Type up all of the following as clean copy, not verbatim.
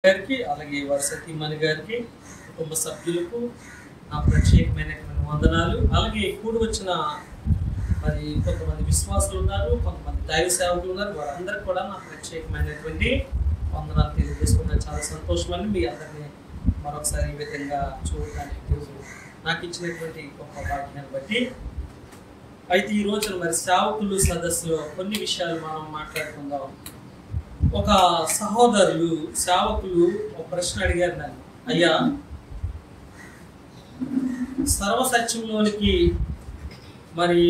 గారికి అలాగే వరసతిమణి గారికి కుటుంబ సభ్యులకు నా ప్రత్యేకమైనటువంటి వందనాలు. అలాగే కూడి వచ్చిన మరి కొంతమంది విశ్వాసులు ఉన్నారు, కొంతమంది దైవ సేవకులు ఉన్నారు, వారందరికీ కూడా నా ప్రత్యేకమైనటువంటి వందనాలు తెలియజేసుకున్నాను. చాలా సంతోషం అండి మీ అందరినీ మరొకసారి ఈ విధంగా చూడటానికి నాకు ఇచ్చినటువంటి గొప్ప భాగ్యాన్ని బట్టి. అయితే ఈ రోజున మరి సేవకులు సదస్సులో కొన్ని విషయాలు మనం మాట్లాడుకుందాం. ఒక సహోదరులు సేవకులు ఒక ప్రశ్న అడిగారు నన్ను, అయ్యా సర్వసత్యంలోనికి మరి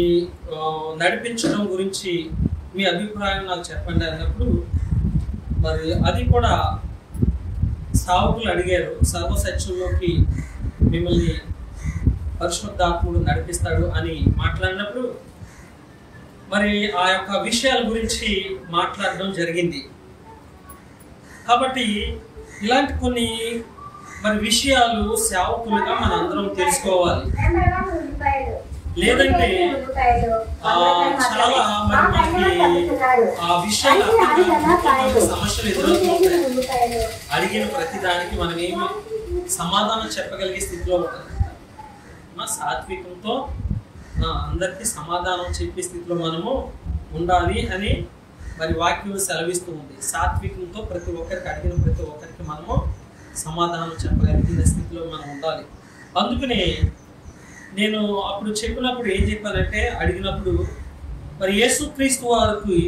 నడిపించడం గురించి మీ అభిప్రాయం నాకు చెప్పండి అన్నప్పుడు, మరి అది కూడా సేవకులు అడిగారు, సర్వసత్యంలోకి మిమ్మల్ని పరిశుద్ధాత్ముడు నడిపిస్తాడు అని మాట్లాడినప్పుడు మరి ఆ యొక్క విషయాల గురించి మాట్లాడడం జరిగింది. కాబట్టి ఇలాంటి కొన్ని మరి విషయాలు సేవకులుగా మన అందరం తెలుసుకోవాలి. లేదంటే చాలా మరి మనకి ఆ విషయాలు సమస్యలు ఎదురవుతుంటాయి. అడిగిన ప్రతి దానికి మనం ఏమి సమాధానం చెప్పగలిగే స్థితిలో ఉంటుంది. సాత్వికంతో అందరికీ సమాధానం చెప్పే స్థితిలో మనము ఉండాలి అని మరి వాక్యం సెలవిస్తూ ఉంది. సాత్వికంతో ప్రతి ఒక్కరికి అడిగిన ప్రతి ఒక్కరికి మనము సమాధానం చెప్పగలిగిన స్థితిలో మనం ఉండాలి. అందుకనే నేను అప్పుడు చెప్పినప్పుడు ఏం చెప్పానంటే, అడిగినప్పుడు మరి యేసుక్రీస్తు వారికి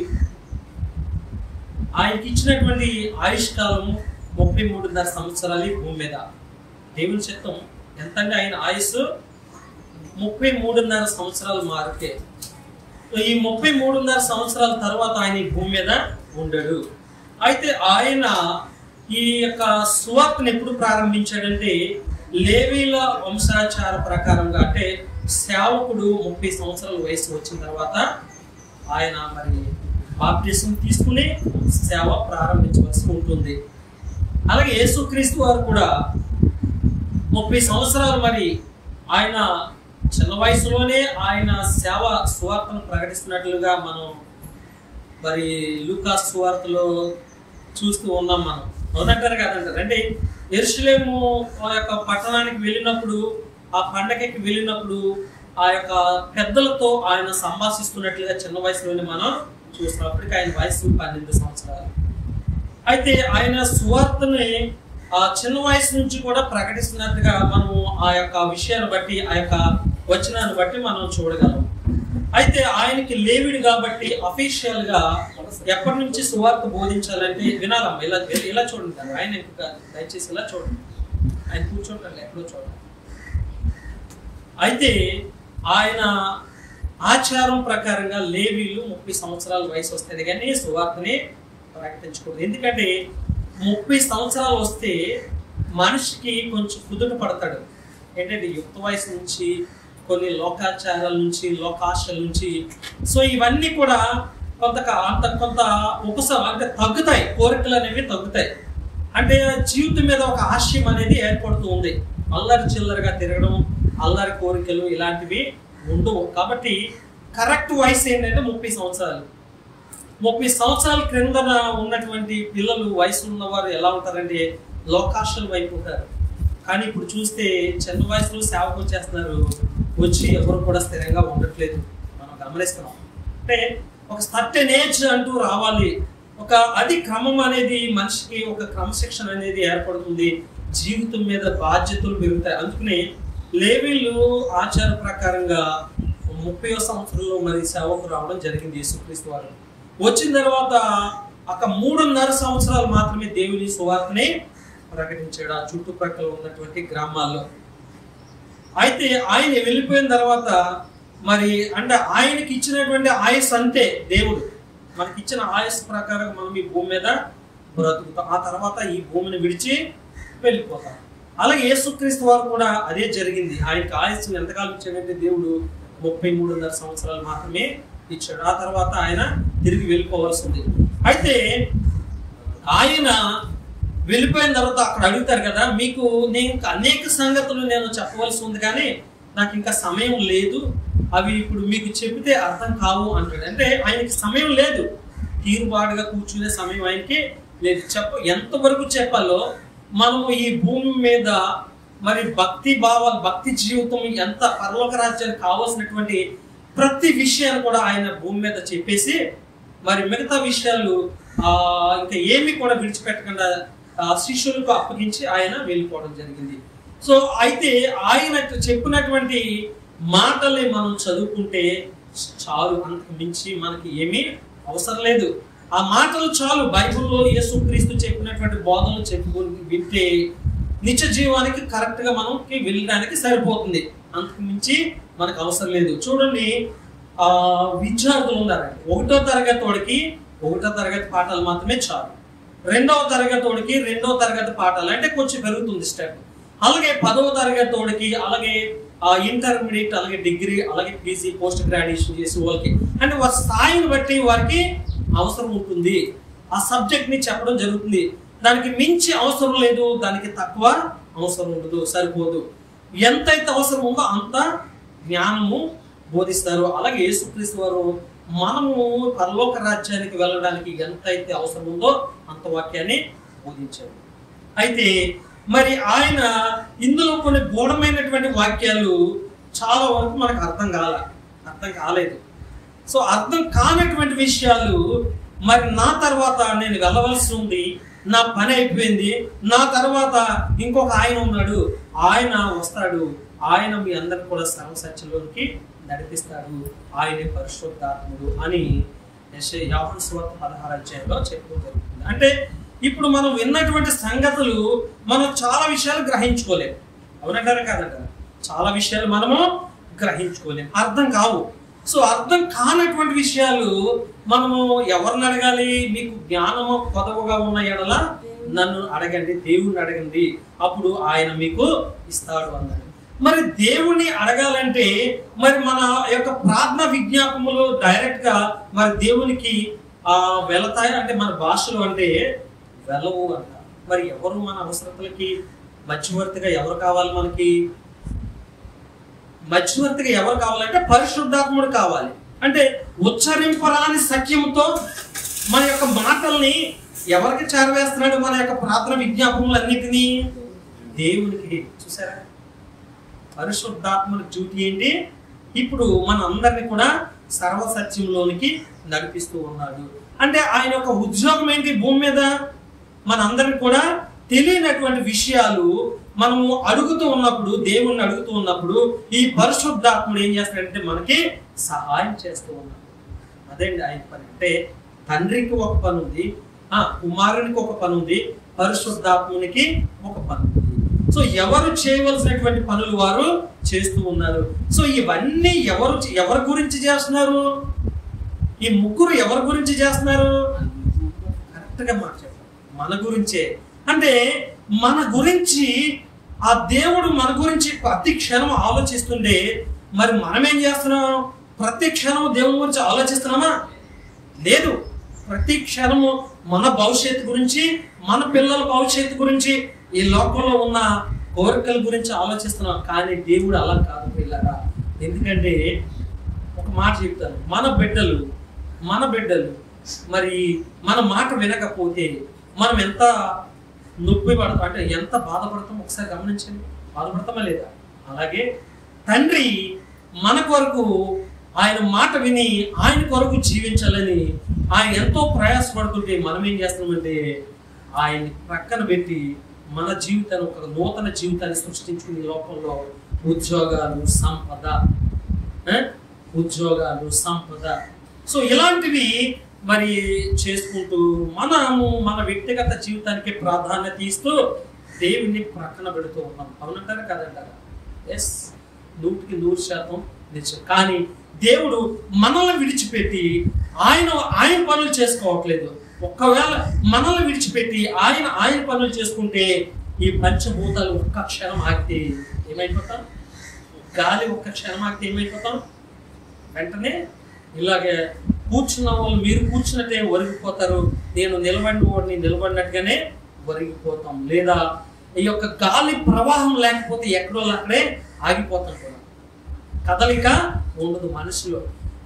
ఆయనకి ఇచ్చినటువంటి ఆయుష్కాలము 33.5 సంవత్సరాలు భూమి మీద. దేవుని చిత్తం ఎంతంటే ఆయన ఆయుస్సు 33.5 సంవత్సరాలు మారితే ఈ 33.5 సంవత్సరాల తర్వాత ఆయన ఈ భూమి మీద ఉండడు. అయితే ఆయన ఈ యొక్క సువార్తను ఎప్పుడు ప్రారంభించాడంటే, లేవీల వంశాచార ప్రకారంగా, అంటే సేవకుడు 30 సంవత్సరాల వయసు వచ్చిన తర్వాత ఆయన మరి బాప్టిజం తీసుకుని సేవ ప్రారంభించవలసి ఉంటుంది. అలాగే యేసుక్రీస్తు వారు కూడా 30 సంవత్సరాలు మరి ఆయన చిన్న వయసులోనే ఆయన సేవ సువార్తను ప్రకటిస్తున్నట్లుగా మనం మరి లూకా సువార్తలో చూస్తూ ఉన్నాం. మనం అవునంటారు కదంటారు. అంటే యెరూషలేము యొక్క పట్టణానికి వెళ్ళినప్పుడు, ఆ పండగకి వెళ్ళినప్పుడు ఆ యొక్క పెద్దలతో ఆయన సంభాషిస్తున్నట్లుగా చిన్న వయసులోనే మనం చూస్తాం. అప్పటికి ఆయన వయసు 12 సంవత్సరాలు. అయితే ఆయన సువార్తని ఆ చిన్న వయసు నుంచి కూడా ప్రకటిస్తున్నట్టుగా మనం ఆ యొక్క విషయాన్ని బట్టి, ఆ యొక్క వచనాన్ని బట్టి మనం చూడగలం. అయితే ఆయనకి లేవిడు కాబట్టి అఫీషియల్ గా ఎప్పటి నుంచి సువార్త బోధించాలంటే వినాలమ్మ, ఇలా చూడండి. ఆయన దయచేసి ఇలా చూడండి, ఆయన కూర్చోండి, ఎక్కడో చూడండి. అయితే ఆయన ఆచారం ప్రకారంగా లేవీలు 30 సంవత్సరాల వయసు వస్తుంది కానీ సువార్తని ప్రకటించకూడదు. ఎందుకంటే 30 సంవత్సరాలు వస్తే మనిషికి కొంచెం కుదుట పడతాడు. ఏంటంటే యుక్త వయసు నుంచి, కొన్ని లోకాచారాల నుంచి, లోకాశల నుంచి, సో ఇవన్నీ కూడా కొంత అంటే తగ్గుతాయి, కోరికలు అనేవి తగ్గుతాయి. అంటే జీవితం మీద ఒక ఆశయం అనేది ఏర్పడుతూ ఉంది. అల్లరి చిల్లరగా తిరగడం, అల్లరి కోరికలు ఇలాంటివి ఉండవు. కాబట్టి కరెక్ట్ వయసు ఏంటంటే 30 సంవత్సరాలు. 30 సంవత్సరాల క్రిందన ఉన్నటువంటి పిల్లలు, వయసు ఉన్నవారు ఎలా ఉంటారంటే లోకాశల వైపు ఉంటారు. కానీ ఇప్పుడు చూస్తే చిన్న వయసులో సేవకు వచ్చేస్తున్నారు, వచ్చి ఎవరు కూడా స్థిరంగా ఉండట్లేదు. మనం గమనిస్తున్నాం. అంటే ఒక సర్టెన్ ఏజ్ అంటూ రావాలి. అది క్రమం అనేది మనిషికి ఒక క్రమశిక్షణ అనేది ఏర్పడుతుంది. జీవితం మీద బాధ్యతలు పెరుగుతాయి. అందుకని లేవీలు ఆచార ప్రకారంగా 30వ సంవత్సరంలో మరి సేవకు రావడం జరిగింది. యేసుక్రీస్తు వారు వచ్చిన తర్వాత 3.5 సంవత్సరాలు మాత్రమే దేవుని సువార్తని ప్రకటించాడు ఆ చుట్టుప్రక్కల ఉన్నటువంటి గ్రామాల్లో. అయితే ఆయన వెళ్ళిపోయిన తర్వాత మరి అంటే ఆయనకి ఇచ్చినటువంటి ఆయుస్ అంతే. దేవుడు మనకి ఇచ్చిన ఆయుస్ ప్రకారం మనం ఈ భూమి మీద బ్రతుకుతాం. ఆ తర్వాత ఈ భూమిని విడిచి వెళ్ళిపోతాం. అలాగే యేసుక్రీస్తు వారు కూడా అదే జరిగింది. ఆయనకి ఆయుస్ ఎంతకాలం ఇచ్చాడంటే దేవుడు 33.5 సంవత్సరాలు మాత్రమే ఇచ్చాడు. ఆ తర్వాత ఆయన తిరిగి వెళ్ళిపోవాల్సి ఉంది. అయితే ఆయన వెళ్ళిపోయిన తర్వాత అక్కడ అడుగుతారు కదా, మీకు నేను అనేక సంగతులు నేను చెప్పవలసి ఉంది కానీ నాకు ఇంకా సమయం లేదు, అవి ఇప్పుడు మీకు చెబితే అర్థం కావు అంటాడు. అంటే ఆయనకి సమయం లేదు, తీరుబాటుగా కూర్చునే సమయం ఆయనకి లేదు. ఎంతవరకు చెప్పాలో మనము ఈ భూమి మీద మరి భక్తి భావాలు, భక్తి జీవితం, ఎంత పరలోక రాజ్యానికి కావాల్సినటువంటి ప్రతి విషయాన్ని కూడా ఆయన భూమి మీద చెప్పేసి మరి మిగతా విషయాలు ఇంకా ఏమి కూడా విడిచిపెట్టకుండా శిష్యులకు అప్పగించి ఆయన వెళ్ళిపోవడం జరిగింది. సో అయితే ఆయన చెప్పినటువంటి మాటల్ని మనం చదువుకుంటే చాలు, అంతకు మించి మనకి ఏమీ అవసరం లేదు. ఆ మాటలు చాలు. బైబిల్లో యేసుక్రీస్తు చెప్పినటువంటి బోధనలు చెప్పుకొని వింటే నిత్య జీవానికి కరెక్ట్ గా మనకి వెళ్ళడానికి సరిపోతుంది. అంతకు మించి మనకు అవసరం లేదు. చూడండి, విద్యార్థులు ఉన్నారండి. 1వ తరగతి వాడికి 1వ తరగతి పాఠాలు మాత్రమే చాలు. 2వ తరగతి వాడికి 2వ తరగతి పాఠాలు అంటే కొంచెం పెరుగుతుంది స్టెప్. అలాగే 10వ తరగతి వాడికి, అలాగే ఇంటర్మీడియట్, అలాగే డిగ్రీ, అలాగే పీజీ, పోస్ట్ గ్రాడ్యుయేషన్ చేసే వాళ్ళకి అంటే వారి స్థాయిని బట్టి వారికి అవసరం ఉంటుంది. ఆ సబ్జెక్ట్ ని చెప్పడం జరుగుతుంది. దానికి మించి అవసరం లేదు, దానికి తక్కువ అవసరం ఉండదు, సరిపోదు. ఎంతైతే అవసరం ఉందో అంత జ్ఞానము బోధిస్తారు. అలాగే యేసుక్రీస్తు వారు మనము పరలోక రాజ్యానికి వెళ్ళడానికి ఎంతైతే అవసరం ఉందో అంత వాక్యాన్ని బోధించారు. అయితే మరి ఆయన ఇందులో కొన్ని గూఢమైనటువంటి వాక్యాలు చాలా వరకు మనకు అర్థం కాలేదు. సో అర్థం కానటువంటి విషయాలు, మరి నా తర్వాత నేను వెళ్ళవలసి ఉంది, నా పని అయిపోయింది, నా తర్వాత ఇంకొక ఆయన ఉన్నాడు, ఆయన వస్తాడు, ఆయన మీ అందరిని కూడా సర్వసత్యంలోనికి నడిపిస్తాడు, ఆయనే పరిశుద్ధాత్ముడు అని యోహాను సువార్త 16వ అధ్యాయంలో చెప్పడం జరుగుతుంది. అంటే ఇప్పుడు మనం విన్నటువంటి సంగతులు మనం చాలా విషయాలు గ్రహించుకోలేము. అవునంటారా కాదంటారా? చాలా విషయాలు మనము గ్రహించుకోలేము, అర్థం కావు. సో అర్థం కానటువంటి విషయాలు మనము ఎవరిని అడగాలి? మీకు జ్ఞానము కొదవగా ఉన్న ఎడల నన్ను అడగండి, దేవుణ్ణి అడగండి, అప్పుడు ఆయన మీకు ఇస్తాడు అన్నాడు. మరి దేవుణ్ణి అడగాలంటే మరి మన యొక్క ప్రార్థన విజ్ఞాపములు డైరెక్ట్ గా మరి దేవునికి వెళతాయి అంటే మన భాషలో అంటే వెళ్ళవు అంట. మరి ఎవరు మన అవసరతలకి మధ్యవర్తిగా ఎవరు కావాలి? మనకి మధ్యవర్తిగా ఎవరు కావాలంటే పరిశుద్ధాత్ముడు కావాలి. అంటే ఉచ్చరింపరాని సత్యంతో మన యొక్క మాటల్ని ఎవరికి చేరవేస్తున్నాడు? మన యొక్క ప్రార్థన విజ్ఞాపములన్నిటినీ దేవునికి. చూసారా, పరిశుద్ధాత్ముడి డ్యూటీ ఏంటి? ఇప్పుడు మన అందరినీ కూడా సర్వసత్యంలోనికి నడిపిస్తూ ఉన్నాడు. అంటే ఆయన యొక్క ఉద్యోగం ఏంటి భూమి మీద? మన అందరికి కూడా తెలియనటువంటి విషయాలు మనము అడుగుతూ ఉన్నప్పుడు, దేవుణ్ణి అడుగుతూ ఉన్నప్పుడు ఈ పరిశుద్ధాత్ముడు ఏం చేస్తాడంటే మనకి సహాయం చేస్తూ ఉన్నాడు. అదేంటి ఆయన పని. అంటే తండ్రికి ఒక పని ఉంది, కుమారునికి ఒక పని ఉంది, పరిశుద్ధాత్మునికి ఒక పని ఉంది. సో ఎవరు చేయవలసినటువంటి పనులు వారు చేస్తూ ఉన్నారు. సో ఇవన్నీ ఎవరి గురించి చేస్తున్నారు? ఈ ముగ్గురు ఎవరి గురించి చేస్తున్నారు? కరెక్ట్ గా మాట చెప్పారు, మన గురించే. అంటే మన గురించి ఆ దేవుడు మన గురించి ప్రతి క్షణం ఆలోచిస్తుంటే మరి మనం ఏం చేస్తున్నాం? ప్రతి క్షణము దేవుని గురించి ఆలోచిస్తున్నామా? లేదు. ప్రతి క్షణము మన భవిష్యత్తు గురించి, మన పిల్లల భవిష్యత్తు గురించి, ఈ లోకంలో ఉన్న కోరికల గురించి ఆలోచిస్తున్నాం. కానీ దేవుడు అలా కాదు పిల్లరా. ఎందుకంటే ఒక మాట చెప్తాను, మన బిడ్డలు మరి మన మాట వినకపోతే మనం ఎంత నొప్పి పడతాం, అంటే ఎంత బాధపడతాం ఒకసారి గమనించండి. బాధపడతామా లేదా? అలాగే తండ్రి మన కొరకు ఆయన మాట విని ఆయన కొరకు జీవించాలని ఆయన ఎంతో ప్రయాసపడుతుంటే మనం ఏం చేస్తామంటే ఆయన్ని ప్రక్కన పెట్టి మన జీవితాన్ని ఒక నూతన జీవితాన్ని సృష్టించుకునే లోకంలో ఉద్యోగాలు సంపద సో ఇలాంటివి మరి చేసుకుంటూ మనము మన వ్యక్తిగత జీవితానికి ప్రాధాన్యత ఇస్తూ దేవుని ప్రక్కన పెడుతూ ఉన్నాం. అవునంటారా కదంటారా? ఎస్, 100% నిజం. కానీ దేవుడు మనల్ని విడిచిపెట్టి ఆయన పనులు చేసుకోవట్లేదు. ఒకవేళ మనల్ని విడిచిపెట్టి ఆయన పనులు చేసుకుంటే ఈ పంచభూతాలు ఒక్క క్షణం ఆగితే ఏమైపోతాం? గాలి ఒక్క క్షణం ఆగితే ఏమైపోతాం? వెంటనే ఇలాగే కూర్చున్న వాళ్ళు మీరు కూర్చున్నట్టే ఒరిగిపోతారు. నేను నిలబడినట్టుగానే ఒరిగిపోతాం. లేదా ఈ యొక్క గాలి ప్రవాహం లేకపోతే ఎక్కడో అక్కడే ఆగిపోతాం కూడా. కదలిక ఉండదు మనిషిలో.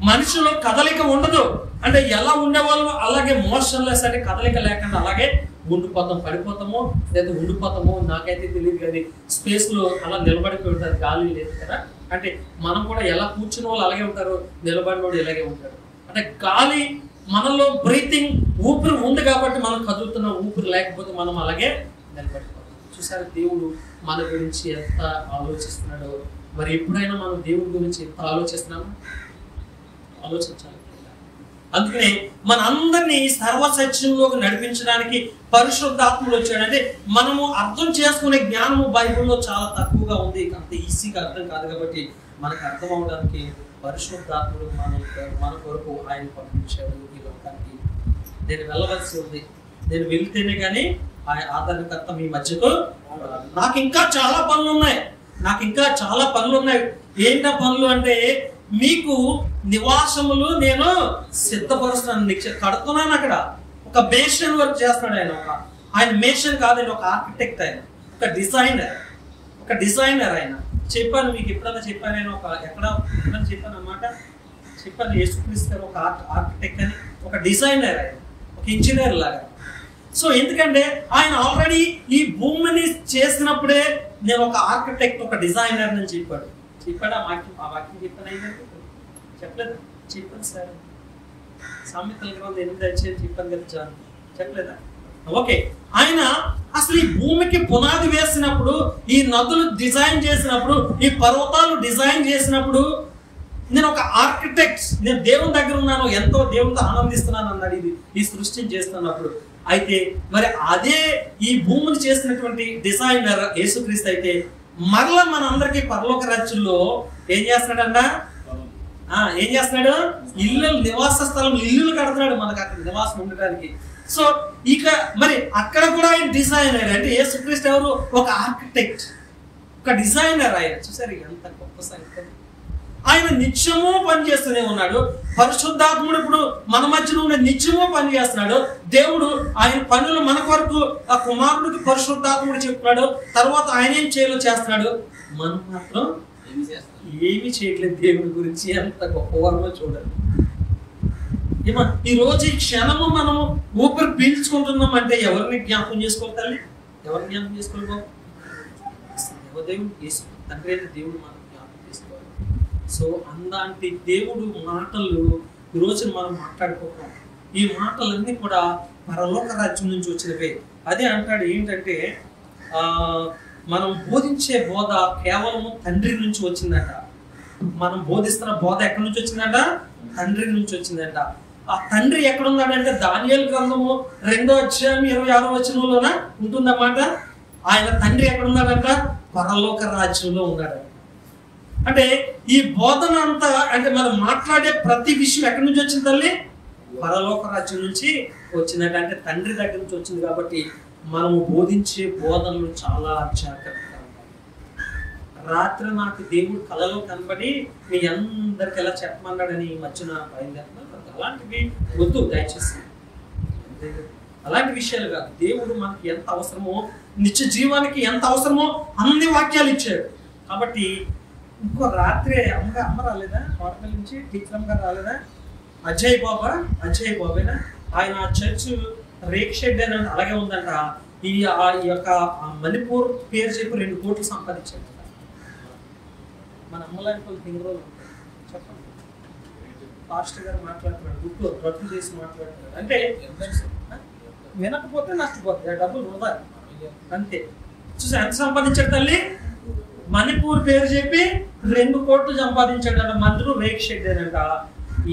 మనిషిలో కదలిక ఉండదు. అంటే ఎలా ఉండేవాళ్ళు అలాగే మోషన్లెస్, అంటే కదలిక లేకుండా అలాగే ఉండిపోతాం, పడిపోతామో లేదా ఉండిపోతామో నాకైతే తెలియదు. కానీ స్పేస్ లో అలా నిలబడిపోయి ఉంటారు, గాలి లేదు కదా. అంటే మనం కూడా ఎలా కూర్చున్న వాళ్ళు అలాగే ఉంటారు, నిలబడిన వాళ్ళు ఇలాగే ఉంటారు. అంటే గాలి మనలో బ్రీతింగ్ ఊపిరి ఉంది కాబట్టి మనం కదులుతున్నాం, ఊపిరి లేకపోతే మనం అలాగే నిలబడిపోతాం. చూసారు దేవుడు మన గురించి ఎంత ఆలోచిస్తున్నాడో. మరి ఎప్పుడైనా మనం దేవుడి గురించి ఎంత ఆలోచిస్తున్నాము? ఆలోచించాలి. అందుకనే మన అందరినీ సర్వసత్యంలోకి నడిపించడానికి పరిశుద్ధాత్ముడు వచ్చాడు. అంటే మనము అర్థం చేసుకునే జ్ఞానము బైబిల్లో చాలా తక్కువగా ఉంది, అంత ఈజీగా అర్థం కాదు. కాబట్టి మనకు అర్థం అవడానికి పరిశుద్ధాత్ముడు మన కొరకు ఆయన పంపించాడు ఈ లోకానికి. నేను వెళ్ళవలసి ఉంది, నేను వెళ్తేనే కానీ ఆయన ఆదరణకర్త మీ మధ్యకు. నాకు ఇంకా చాలా పనులు ఉన్నాయి, ఏంటా పనులు అంటే మీకు నివాసములు నేను సిద్ధపరుస్తున్నాను, కడుతున్నాను. అక్కడ ఒక మేషన్ వర్క్ చేస్తున్నాడు ఆయన మేషన్ కాదండి, ఒక ఆర్కిటెక్ట్, ఆయన ఒక డిజైనర్ ఆయన. చెప్పాను మీకు ఎప్పుడన్నా చెప్పాను, నేను ఎప్పుడన్నా చెప్పాను అన్నమాట. చెప్పాను యేసుక్రీస్తు గారు ఒక ఆర్కిటెక్ట్ అని, ఒక డిజైనర్ ఆయన, ఒక ఇంజనీర్ లాగా. సో ఎందుకంటే ఆయన ఆల్రెడీ ఈ భూమిని చేసినప్పుడే నేను ఒక ఆర్కిటెక్ట్, ఒక డిజైనర్ అని చెప్పాడు. ఆ వాక్యం చెప్పాను అయిందంటే చెప్పలేదు సార్. సామెతల గ్రంథం 8 చెప్పాను కదా, చెప్పలేదా? ఓకే, ఆయన అసలు ఈ భూమికి పునాది వేసినప్పుడు, ఈ నదులు డిజైన్ చేసినప్పుడు, ఈ పర్వతాలు డిజైన్ చేసినప్పుడు నేను ఒక ఆర్కిటెక్ట్, నేను దేవుని దగ్గర ఉన్నాను, ఎంతో దేవునితో ఆనందిస్తున్నాను అన్నాడు ఈ సృష్టిని చేస్తున్నప్పుడు. అయితే మరి అదే ఈ భూమిని చేసినటువంటి డిజైనర్ యేసుక్రీస్తు అయితే మరలా మన అందరికీ పరలోక రాజ్యంలో ఏం చేస్తున్నాడంట? ఇల్లు, నివాస స్థలం, ఇల్లులు కడుతున్నాడు మనకు అక్కడ నివాసం ఉండడానికి. సో ఇక మరి అక్కడ కూడా ఆయన డిజైనర్. అంటే యేసుక్రీస్తు ఎవరు? ఒక ఆర్కిటెక్ట్, ఒక డిజైనర్. ఆయన చూసారు ఎంత గొప్ప సంగతి. ఆయన నిత్యము పనిచేస్తూనే ఉన్నాడు. పరిశుద్ధాత్ముడు ఇప్పుడు మన మధ్యలో ఉండే నిత్యము పనిచేస్తున్నాడు. దేవుడు ఆయన పనులు మన కొరకు ఆ కుమారుడికి పరిశుద్ధాత్ముడు చెప్తున్నాడు. తర్వాత ఆయన ఏం చేయాలో చేస్తున్నాడు, మనం మాత్రం ఏమి చేయట్లేదు. దేవుడి గురించి ఎంత గొప్పవారో చూడాలి. ఈ రోజు ఈ క్షణము మనము ఊపిరి పీల్చుకుంటున్నాం అంటే ఎవరిని జ్ఞాపకం చేసుకోవాలి తల్లి? ఎవరిని జ్ఞాపకం చేసుకోవాలి బాబు? దేవుడు తండ్రి అయితే దేవుడు మనం జ్ఞాపకం చేసుకోవాలి. సో అలాంటి దేవుడు మాటలు ఈ రోజు మనం మాట్లాడుకోవాలి. ఈ మాటలన్నీ కూడా పరలోక రాజ్యం నుంచి వచ్చినవే. అదే అంటాడు ఏంటంటే మనం బోధించే బోధ కేవలం తండ్రి నుంచి వచ్చిందంట. మనం బోధిస్తున్న బోధ ఎక్కడి నుంచి వచ్చిందంట? తండ్రి నుంచి వచ్చిందంట. ఆ తండ్రి ఎక్కడున్నాడంటే దానియేలు గ్రంథము 2:26 ఉంటుందన్నమాట. ఆయన తండ్రి ఎక్కడున్నాడంట? పరలోక రాజ్యంలో ఉన్నాడు. అంటే ఈ బోధన అంతా, అంటే మనం మాట్లాడే ప్రతి విషయం ఎక్కడి నుంచి వచ్చింది తల్లి? పరలోక రాజ్యం నుంచి వచ్చిందంట. అంటే తండ్రి దగ్గర నుంచి వచ్చింది. కాబట్టి మనము బోధించే బోధనలు చాలా జాగ్రత్తగా ఉంటాయి. రాత్రి నాకు దేవుడు కలలో కనబడి మీ అందరికి ఎలా చెప్పమన్నాడని ఈ మధ్యన బయలుదేరుతున్నారు. అలాంటివి వద్దు దయచేసి, అలాంటి విషయాలు కాదు. దేవుడు మనకి ఎంత అవసరమో, నిత్య జీవానికి ఎంత అవసరమో అన్ని వాక్యాలు ఇచ్చాడు. కాబట్టి ఇంకో రాత్రి అమ్మ రాలేదా? కోటపల్లి నుంచి టీచర్ గారు రాలేదా? అజయ్ బాబేనా? ఆయన చర్చ్ రేక్ షెడ్ అని అలాగే ఉందంట. ఈ యొక్క మణిపూర్ పేరు చెప్పి 2 కోట్లు సంపాదించాడు. మన అమ్మలాంటి వాళ్ళు తింగ్ రోజులు చెప్పండి. పాస్టర్ గారు మాట్లాడుతున్నాడు, గుర్తు రద్దు చేసి మాట్లాడుతున్నాడు. అంటే వినకపోతే నష్టపోతుంది, డబ్బులు వృధా అంతే. చూసి ఎంత సంపాదించాడు తల్లి? మణిపూర్ పేరు చెప్పి 2 కోట్లు సంపాదించాడు అంట. మందులు రేక్ షెడ్ అంట.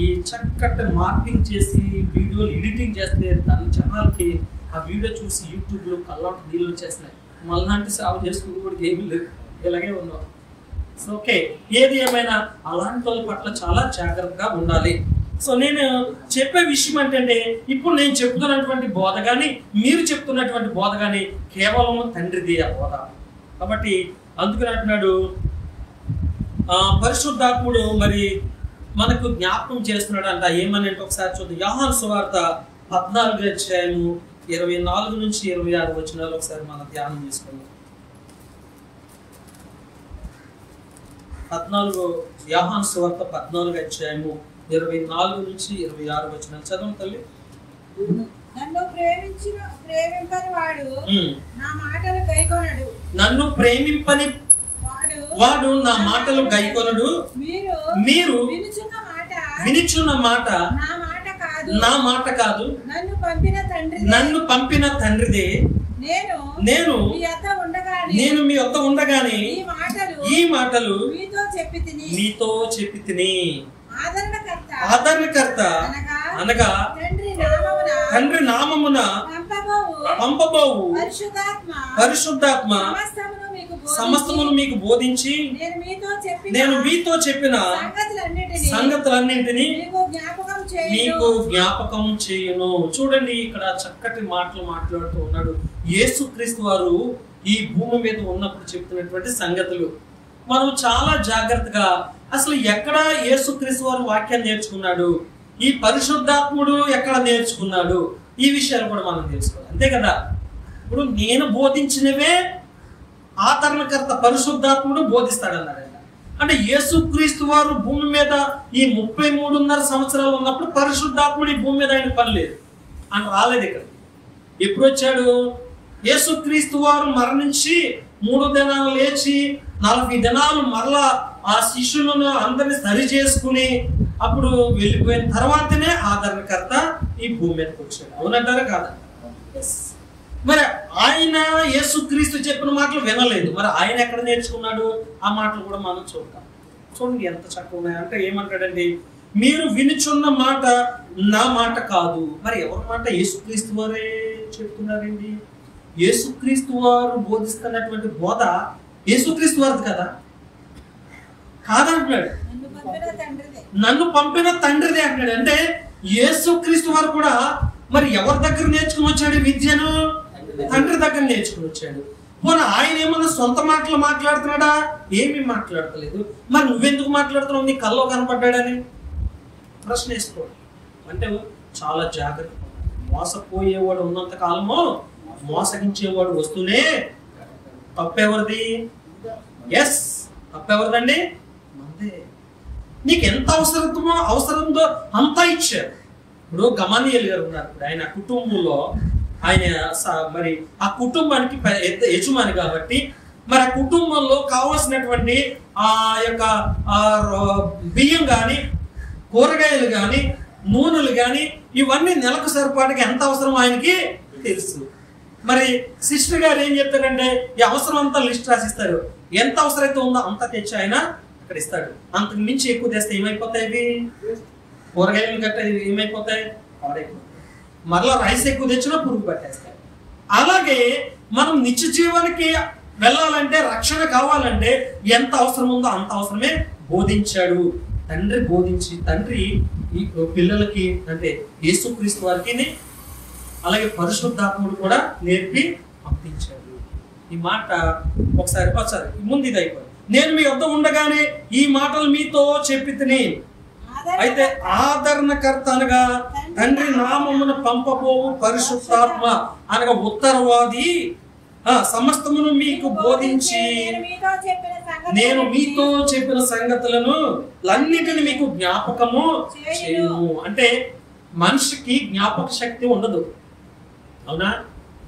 ఈ చక్కటి మార్కింగ్ చేసి వీడియోలు ఎడిటింగ్ చేస్తే దాని జనాలకి ఆ వీడియో చూసి యూట్యూబ్లో కళ్ళంట నీళ్ళు వచ్చేస్తున్నాయి. మళ్ళీ సేవ చేసుకుని కూడా ఏమీ లేదు, ఇలాగే ఉన్నాం. సో ఓకే, ఏది ఏమైనా అలాంటి వాళ్ళ పట్ల చాలా జాగ్రత్తగా ఉండాలి. సో నేను చెప్పే విషయం ఏంటంటే, ఇప్పుడు నేను చెప్తున్నటువంటి బోధ కానీ మీరు చెప్తున్నటువంటి బోధ కానీ కేవలం తండ్రిది ఆ బోధ. కాబట్టి అందుకని అంటున్నాడు పరిశుద్ధాత్ముడు మరి మనకు జ్ఞాపకం చేస్తున్నాడు అంట. ఏమని అంటే ఒకసారి చూద్దాం. యోహాను సువార్త 14:24-26 ఒకసారి మనం ధ్యానం చేసుకుందాం. 14 యోహాను సువార్త 14 24 నుంచి 26 వచనాలు చదవండి తల్లి. నన్ను ప్రేమింపని వాడు నా మాటలు గైకొనడు. నన్ను ప్రేమింపని వాడు నా మాటలు గైకొనడు. మీరు వినుచున్న మాట నా మాట కాదు, నన్ను పంపిన తండ్రిదే. నేను మీ వద్ద ఉండగానే ఈ మాటలు మీతో చెప్పి తిని. ఆదరణకర్త అనగా తండ్రి నామమున పంపబోవు పరిశుద్ధాత్మ సమస్తమును మీకు బోధించి నేను మీతో చెప్పిన సంగతులన్నింటినీ మీకు జ్ఞాపకం చేయును. చూడండి, ఇక్కడ చక్కటి మాటలు మాట్లాడుతూ ఉన్నాడు. యేసుక్రీస్తు వారు ఈ భూమి మీద ఉన్నప్పుడు చెప్తున్నటువంటి సంగతులు మనం చాలా జాగ్రత్తగా, అసలు ఎక్కడ యేసుక్రీస్తు వారు వాక్యాన్ని నేర్చుకున్నాడు, ఈ పరిశుద్ధాత్ముడు ఎక్కడ నేర్చుకున్నాడు, ఈ విషయాలు కూడా మనం తెలుసుకోవాలి. అంతే కదా. ఇప్పుడు నేను బోధించినవే ఆదరణకర్త పరిశుద్ధాత్ముడు బోధిస్తాడు అన్నాడు. అంటే యేసుక్రీస్తు వారు భూమి మీద ఈ 33.5 సంవత్సరాలు ఉన్నప్పుడు పరిశుద్ధాత్ముడు ఈ భూమి మీద ఆయన పని లేదు, ఆయన రాలేదు. ఇక్కడ ఎప్పుడు వచ్చాడు? యేసుక్రీస్తు వారు మరణించి 3 దినాలు లేచి 40 దినాలు మరలా ఆ శిష్యులను అందరినీ సరి చేసుకుని అప్పుడు వెళ్ళిపోయిన తర్వాతనే ఆదరణకర్త ఈ భూమి మీదకి వచ్చాడు. అవునంటారా కాదా? మరి ఆయన యేసుక్రీస్తు చెప్పిన మాటలు వినలేదు. మరి ఆయన ఎక్కడ నేర్చుకున్నాడు? ఆ మాటలు కూడా మనం చూద్దాం. చూడండి ఎంత చక్కగా ఉన్నాయి. అంటే ఏమంటాడండి, మీరు వినుచున్న మాట నా మాట కాదు. మరి ఎవరి మాట? యేసుక్రీస్తు వారే చెప్తున్నారండి. యేసుక్రీస్తు వారు బోధిస్తున్నటువంటి బోధ యేసుక్రీస్తు వారిది కదా, కాదంటున్నాడు. నన్ను పంపిన తండ్రిదే అంటాడు. అంటే యేసుక్రీస్తు వారు కూడా మరి ఎవరి దగ్గర నేర్చుకుని వచ్చాడు విద్యను? తండ్రి దగ్గర నేర్చుకుని వచ్చాడు. పోనీ ఆయన ఏమన్నా సొంత మాటలు మాట్లాడుతున్నాడా? ఏమీ మాట్లాడతలేదు. మరి నువ్వెందుకు మాట్లాడుతున్నావు? నీ కల్లో కనపడ్డాడని ప్రశ్న వేసుకోండి. అంటే చాలా జాగ్రత్త. మోసపోయేవాడు ఉన్నంత కాలము మోసగించేవాడు వస్తూనే. తప్పెవరిది? ఎస్, తప్పెవరిదండి? అంతే. నీకు ఎంత అవసరంతో అంతా ఇచ్చారు. ఇప్పుడు గమనియేలు గారు ఉన్నారు. ఆయన కుటుంబంలో ఆయన మరి ఆ కుటుంబానికి యజమాని కాబట్టి మరి ఆ కుటుంబంలో కావాల్సినటువంటి ఆ యొక్క బియ్యం కానీ కూరగాయలు కానీ నూనెలు కానీ ఇవన్నీ నెలకు సరిపాటుగా ఎంత అవసరం ఆయనకి తెలుసు. మరి సిస్టర్ గారు ఏం చెప్తారంటే ఈ అవసరం అంతా లిస్ట్ రాసిస్తారు. ఎంత అవసరమైతే ఉందో అంతా తెచ్చి ఆయన అక్కడ ఇస్తాడు. అంతకు మించి ఎక్కువ తెస్తే ఏమైపోతాయి? ఇవి కూరగాయలు గట్ట ఏమైపోతాయి? పాడైపోతాయి. మరలా రైస్ ఎక్కువ తెచ్చినా పురుగు పట్టేస్తాయి. అలాగే మనం నిత్య జీవానికి వెళ్ళాలంటే, రక్షణ కావాలంటే ఎంత అవసరం ఉందో అంత అవసరమే బోధించాడు తండ్రి. బోధించి తండ్రి ఈ పిల్లలకి అంటే యేసుక్రీస్తు వారికి అలాగే పరిశుద్ధాత్ముడు కూడా నేర్పి పంపించాడు. ఈ మాట ఒకసారి ముందు ఇది అయిపోయింది. నేను మీ వద్ద ఉండగానే ఈ మాటలు మీతో చెప్పి తిని. అయితే ఆదరణకర్త అనగా తండ్రి నామమున పంపబోవు పరిశుద్ధాత్మ అనగా ఉత్తరవాది సమస్తమును మీకు బోధించి నేను మీతో చెప్పిన సంగతులను అన్నిటిని మీకు జ్ఞాపకము చేయను. అంటే మనిషికి జ్ఞాపక శక్తి ఉండదు, అవునా?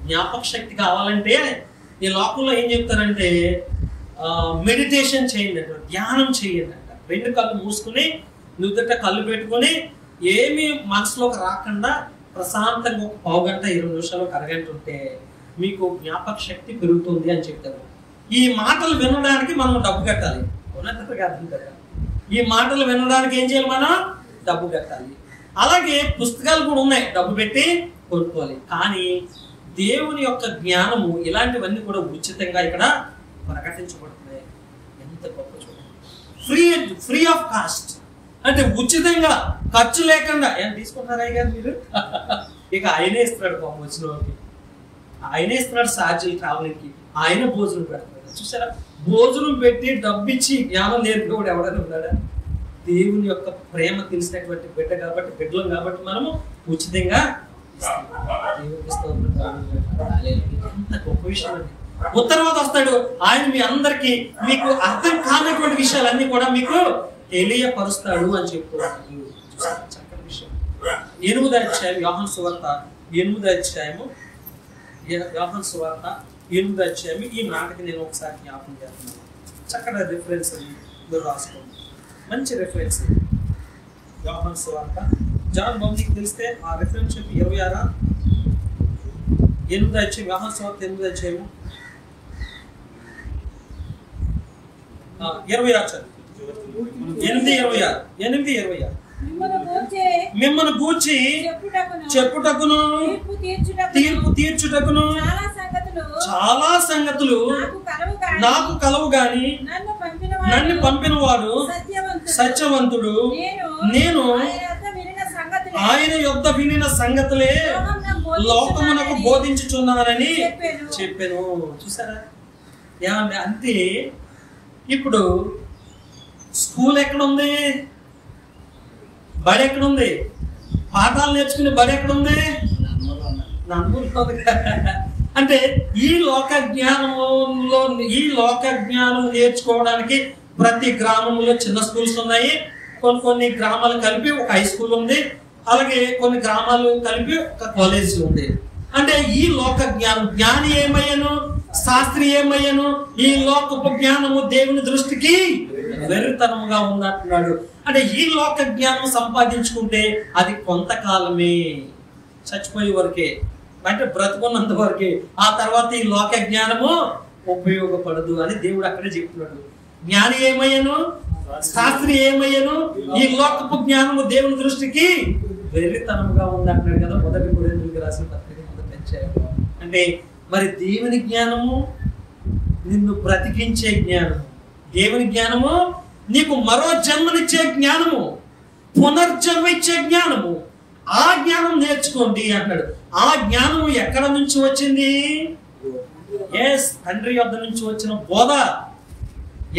జ్ఞాపక శక్తి కావాలంటే ఈ లోకంలో ఏం చెప్తారంటే మెడిటేషన్ చేయండి అంట, ధ్యానం చేయండి అంట. 2 కళ్ళు మూసుకుని నుదుట కళ్ళు పెట్టుకొని ఏమి మనసులోకి రాకుండా ప్రశాంతంగా ఒక పావు గంట 20 నిమిషాలు ఒక అరగంట ఉంటే మీకు జ్ఞాపక శక్తి పెరుగుతుంది అని చెప్తారు. ఈ మాటలు వినడానికి మనం డబ్బు కట్టాలి, అవునంటారు కదా? ఈ మాటలు వినడానికి ఏం చేయాలి? మనం డబ్బు కట్టాలి. అలాగే పుస్తకాలు కూడా ఉన్నాయి, డబ్బు పెట్టి కొనుక్కోవాలి. కానీ దేవుని యొక్క జ్ఞానము ఇలాంటివన్నీ కూడా ఉచితంగా ఇక్కడ ప్రకటించబడుతున్నాయి. ఎంత గొప్ప చూడండి. ఫ్రీ ఆఫ్ కాస్ట్ అంటే ఉచితంగా, ఖర్చు లేకుండా. ఏం తీసుకుంటారా గారు మీరు? ఇక ఆయనే ఇస్తున్నాడు పాపం వచ్చిన వాళ్ళకి, ఆయనే ఇస్తున్నాడు ఛార్జీలు ట్రావెలింగ్కి, ఆయన భోజనం పెడతాడు. చూసారా? భోజనం పెట్టి డబ్బు ఇచ్చి జ్ఞానం నేర్పినవాడు ఎవడైనా ఉన్నాడా? దేవుని యొక్క ప్రేమ తెలిసినటువంటి బిడ్డ కాబట్టి, బిడ్డలం కాబట్టి మనము ఉచితంగా ఎంత గొప్ప విషయం అండి. ఉత్తరవాది వస్తాడు, ఆయన మీ అందరికి మీకు అర్థం కానటువంటి విషయాలన్నీ కూడా మీకు తెలియపరుస్తాడు అని చెప్తూ ఉంటాడు. చక్కటి విషయం. 8వ అధ్యాయం యోహాను సువార్త 8వ అధ్యాయము యోహాను సువార్త 8వ అధ్యాయం. ఈ మాటకి నేను ఒకసారి జ్ఞాపకం చేస్తున్నాను. చక్కటి రిఫరెన్స్ మీరు రాసుకోండి. మంచి రిఫరెన్స్ యోహాను సువార్త. జాన్ బాబుకి తెలిస్తే ఆ రిఫరెన్స్ చెప్పి 26 8వ అధ్యాయం యోహాను సువార్త 8వ అధ్యాయం 26 చదువు. 8:26 మిమ్మల్ని గూర్చి చెప్పుటకును తీర్పు తీర్చుటకును చాలా సంగతులు నాకు కలవు గాని నన్ను పంపిన వాడు సత్యవంతుడు. నేను ఆయన యొద్ద వినిన సంగతులే లోకమునకు బోధించుచున్నానని చెప్పాను. చూసారా ఏమంటే? అంతే. ఇప్పుడు స్కూల్ ఎక్కడుంది? బడి ఎక్కడుంది? పాఠాలు నేర్చుకునే బడి ఎక్కడుంది? నన్ను. అంటే ఈ లోక జ్ఞానం నేర్చుకోవడానికి ప్రతి గ్రామంలో చిన్న స్కూల్స్ ఉన్నాయి. కొన్ని గ్రామాలు కలిపి ఒక హై స్కూల్ ఉంది. అలాగే కొన్ని గ్రామాలు కలిపి ఒక కాలేజ్ ఉంది. అంటే ఈ లోక జ్ఞాని ఏమయ్యాను? శాస్త్రి ఏమయ్యాను? ఈ లోకపు జ్ఞానము దేవుని దృష్టికి వెర్రితనముగా ఉందంటున్నాడు. అంటే ఈ లోక జ్ఞానం సంపాదించుకుంటే అది కొంతకాలమే, చచ్చిపోయే వరకే, అంటే బ్రతుకున్నంత వరకే. ఆ తర్వాత ఈ లోక జ్ఞానము ఉపయోగపడదు అని దేవుడు అక్కడే చెప్తున్నాడు. జ్ఞాని ఏమయ్యాను? శాస్త్రి ఏమయ్యాను? ఈ లోకపు జ్ఞానము దేవుని దృష్టికి వెర్రితనముగా ఉందంటున్నాడు కదా. 1 కొరింథీయులకు రాసిన పత్రిక 1వ అధ్యాయంలో. అంటే మరి దేవుని జ్ఞానము నిన్ను బ్రతికించే జ్ఞానము, దేవుని జ్ఞానము నీకు మరో జన్మనిచ్చే జ్ఞానము, పునర్జన్మ ఇచ్చే జ్ఞానము. ఆ జ్ఞానం నేర్చుకోండి అన్నాడు. ఆ జ్ఞానము ఎక్కడ నుంచి వచ్చింది? తండ్రి యొద్ద నుంచి వచ్చిన బోధ.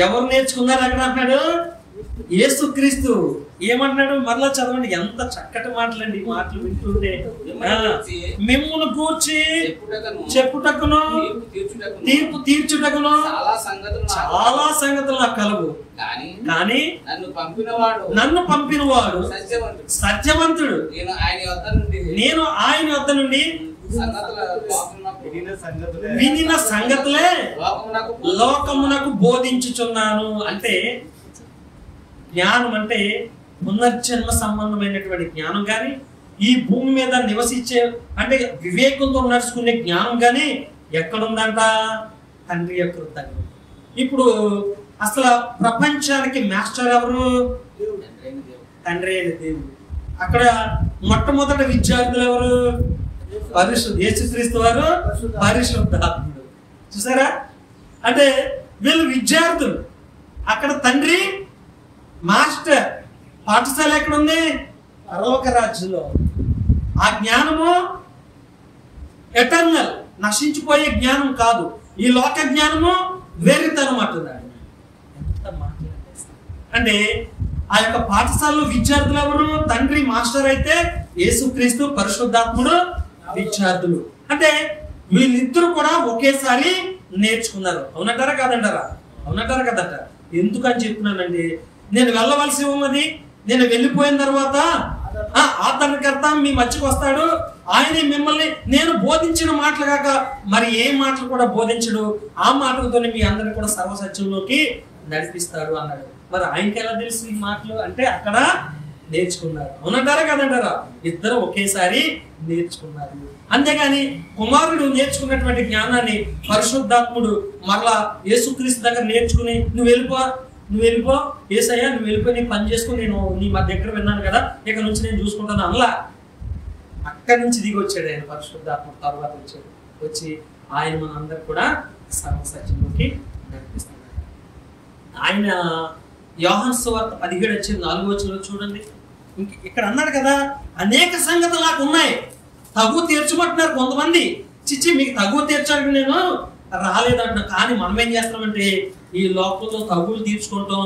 ఎవరు నేర్చుకున్నారు అక్కడ అంటున్నాడు? యేసుక్రీస్తు. ఏమంటున్నాడు? మరలా చదవండి. ఎంత చక్కటి మాటలండి. మాటలు వింటుంటే మిమ్మును గూర్చి చెప్పుటకును తీర్పు తీర్చుటకును చాలా సంగతులు నాకు కలవు. కానీ నన్ను పంపినవాడు సత్యవంతుడు. నేను ఆయన వద్ద నుండి వినిన సంగతులే లోకమునకు బోధించుచున్నాను. అంటే జ్ఞానం అంటే పునర్జన్మ సంబంధమైనటువంటి జ్ఞానం కానీ, ఈ భూమి మీద నివసించే అంటే వివేకంతో నడుచుకునే జ్ఞానం కానీ ఎక్కడుందంట? తండ్రి యొక్క హృదయం. ఇప్పుడు అసలు ప్రపంచానికి మాస్టర్ ఎవరు? తండ్రి అయిన దేవుడు. అక్కడ మొట్టమొదటి విద్యార్థులు ఎవరు? యేసుక్రీస్తు వారు, పరిశుద్ధాత్ముడు. చూసారా? అంటే వీళ్ళు విద్యార్థులు. అక్కడ తండ్రి మాస్టర్. పాఠశాల ఎక్కడుంది? పరలోక రాజ్యంలో. ఆ జ్ఞానము ఎటర్నల్, నశించిపోయే జ్ఞానం కాదు. ఈ లోక జ్ఞానము వెర్రితనం అంటున్నాడు. అంటే ఆ యొక్క పాఠశాలలో విద్యార్థులు ఎవరు? తండ్రి మాస్టర్ అయితే యేసుక్రీస్తు పరిశుద్ధాత్ముడు విద్యార్థులు. అంటే వీళ్ళిద్దరూ కూడా ఒకేసారి నేర్చుకున్నారు. అవునంటారా కాదంటారా? అవునంటారా కదంటారా? ఎందుకని చెప్తున్నానండి, నేను వెళ్ళవలసి ఉన్నది. నేను వెళ్ళిపోయిన తర్వాత ఆదరణకర్త మీ మధ్యకు వస్తాడు. ఆయన మిమ్మల్ని నేను బోధించిన మాటలు కాక మరి ఏ మాటలు కూడా బోధించడు. ఆ మాటలతోనే మీ అందరిని కూడా సర్వసత్యంలోకి నడిపిస్తాడు అన్నాడు. మరి ఆయనకి ఎలా తెలుసు ఈ మాటలు? అంటే అక్కడ నేర్చుకున్నారు. అవునంటారా కదంటారా? ఇద్దరు ఒకేసారి నేర్చుకున్నారు. అంతేగాని కుమారుడు నేర్చుకున్నటువంటి జ్ఞానాన్ని పరిశుద్ధాత్ముడు మరలా యేసుక్రీస్తు దగ్గర నేర్చుకుని నువ్వు వెళ్ళిపో యేసయ్యా, నువ్వు వెళ్ళిపోయి నీ పని చేసుకుని నేను నీ మా దగ్గర విన్నాను కదా, ఇక నుంచి నేను చూసుకుంటాను అనలా. అక్కడి నుంచి దిగి వచ్చాడు ఆయన పరిశుద్ధాత్మ. తర్వాత వచ్చి ఆయన మనందరూ కూడా సర్వసత్యంలోకి నడిపిస్తున్నాడు. ఆయన యోహాను సువార్త 17:4 చూడండి. ఇక్కడ అన్నాడు కదా, అనేక సంగతులు నాకు ఉన్నాయి. తగు తీర్చమంటున్నారు కొంతమంది. చిచ్చి మీకు తగు తీర్చడానికి నేను రాలేదంటున్నా. కానీ మనం ఏం చేస్తామంటే ఈ లోకంలో తగులు తీర్చుకుంటాం,